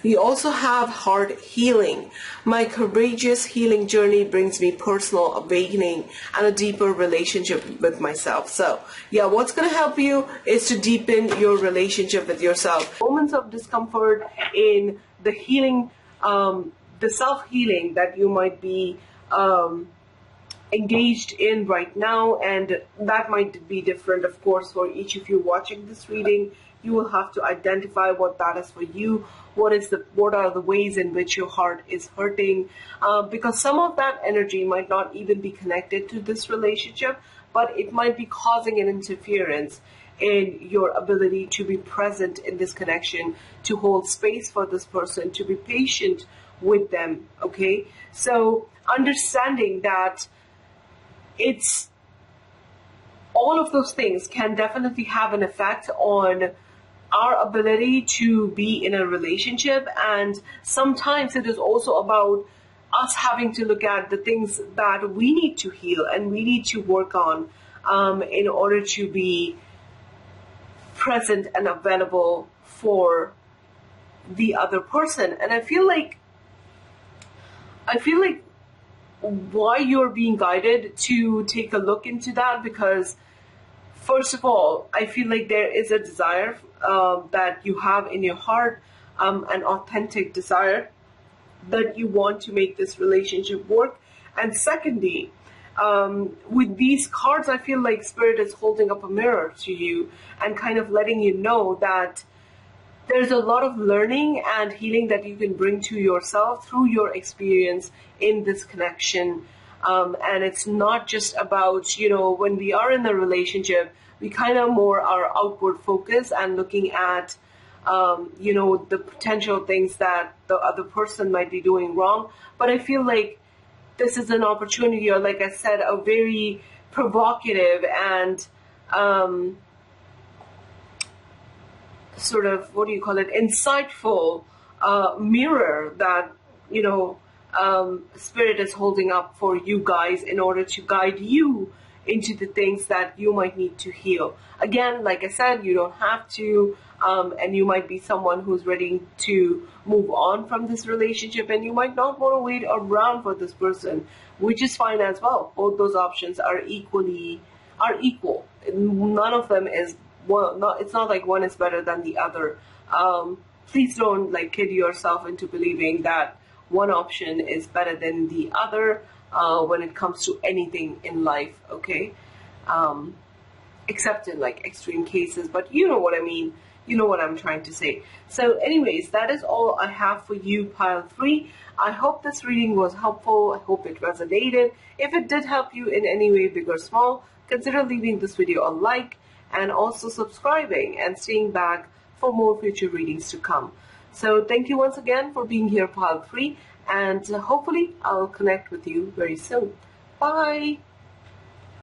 We also have heart healing. My courageous healing journey brings me personal awakening and a deeper relationship with myself. So yeah, what's going to help you is to deepen your relationship with yourself. Moments of discomfort in the healing, the self-healing that you might be engaged in right now, and that might be different, of course, for each of you watching this reading. You will have to identify what that is for you. What are the ways in which your heart is hurting? Because some of that energy might not even be connected to this relationship, but it might be causing an interference in your ability to be present in this connection, to hold space for this person, to be patient with them, okay? So understanding that it's all of those things can definitely have an effect on our ability to be in a relationship. And sometimes it is also about us having to look at the things that we need to heal and we need to work on in order to be present and available for the other person. And I feel like why you're being guided to take a look into that, because first of all, I feel like there is a desire that you have in your heart, an authentic desire that you want to make this relationship work. And secondly, with these cards, I feel like Spirit is holding up a mirror to you and kind of letting you know that there's a lot of learning and healing that you can bring to yourself through your experience in this connection. And it's not just about, when we are in a relationship, we kind of more are outward focused and looking at, the potential things that the other person might be doing wrong. But I feel like this is an opportunity, or like I said, a very provocative and sort of, what do you call it, insightful mirror that, Spirit is holding up for you guys in order to guide you into the things that you might need to heal. Again, like I said, you don't have to, and you might be someone who's ready to move on from this relationship, and you might not want to wait around for this person, which is fine as well. Both those options are equal. None of them is it's not like one is better than the other. Please don't kid yourself into believing that one option is better than the other when it comes to anything in life, okay? Except in extreme cases, but you know what I mean. You know what I'm trying to say. So anyways, that is all I have for you, pile 3. I hope this reading was helpful. I hope it resonated. If it did help you in any way, big or small, consider leaving this video a like and also subscribing and staying back for more future readings to come. So thank you once again for being here, pile 3, and hopefully I'll connect with you very soon. Bye!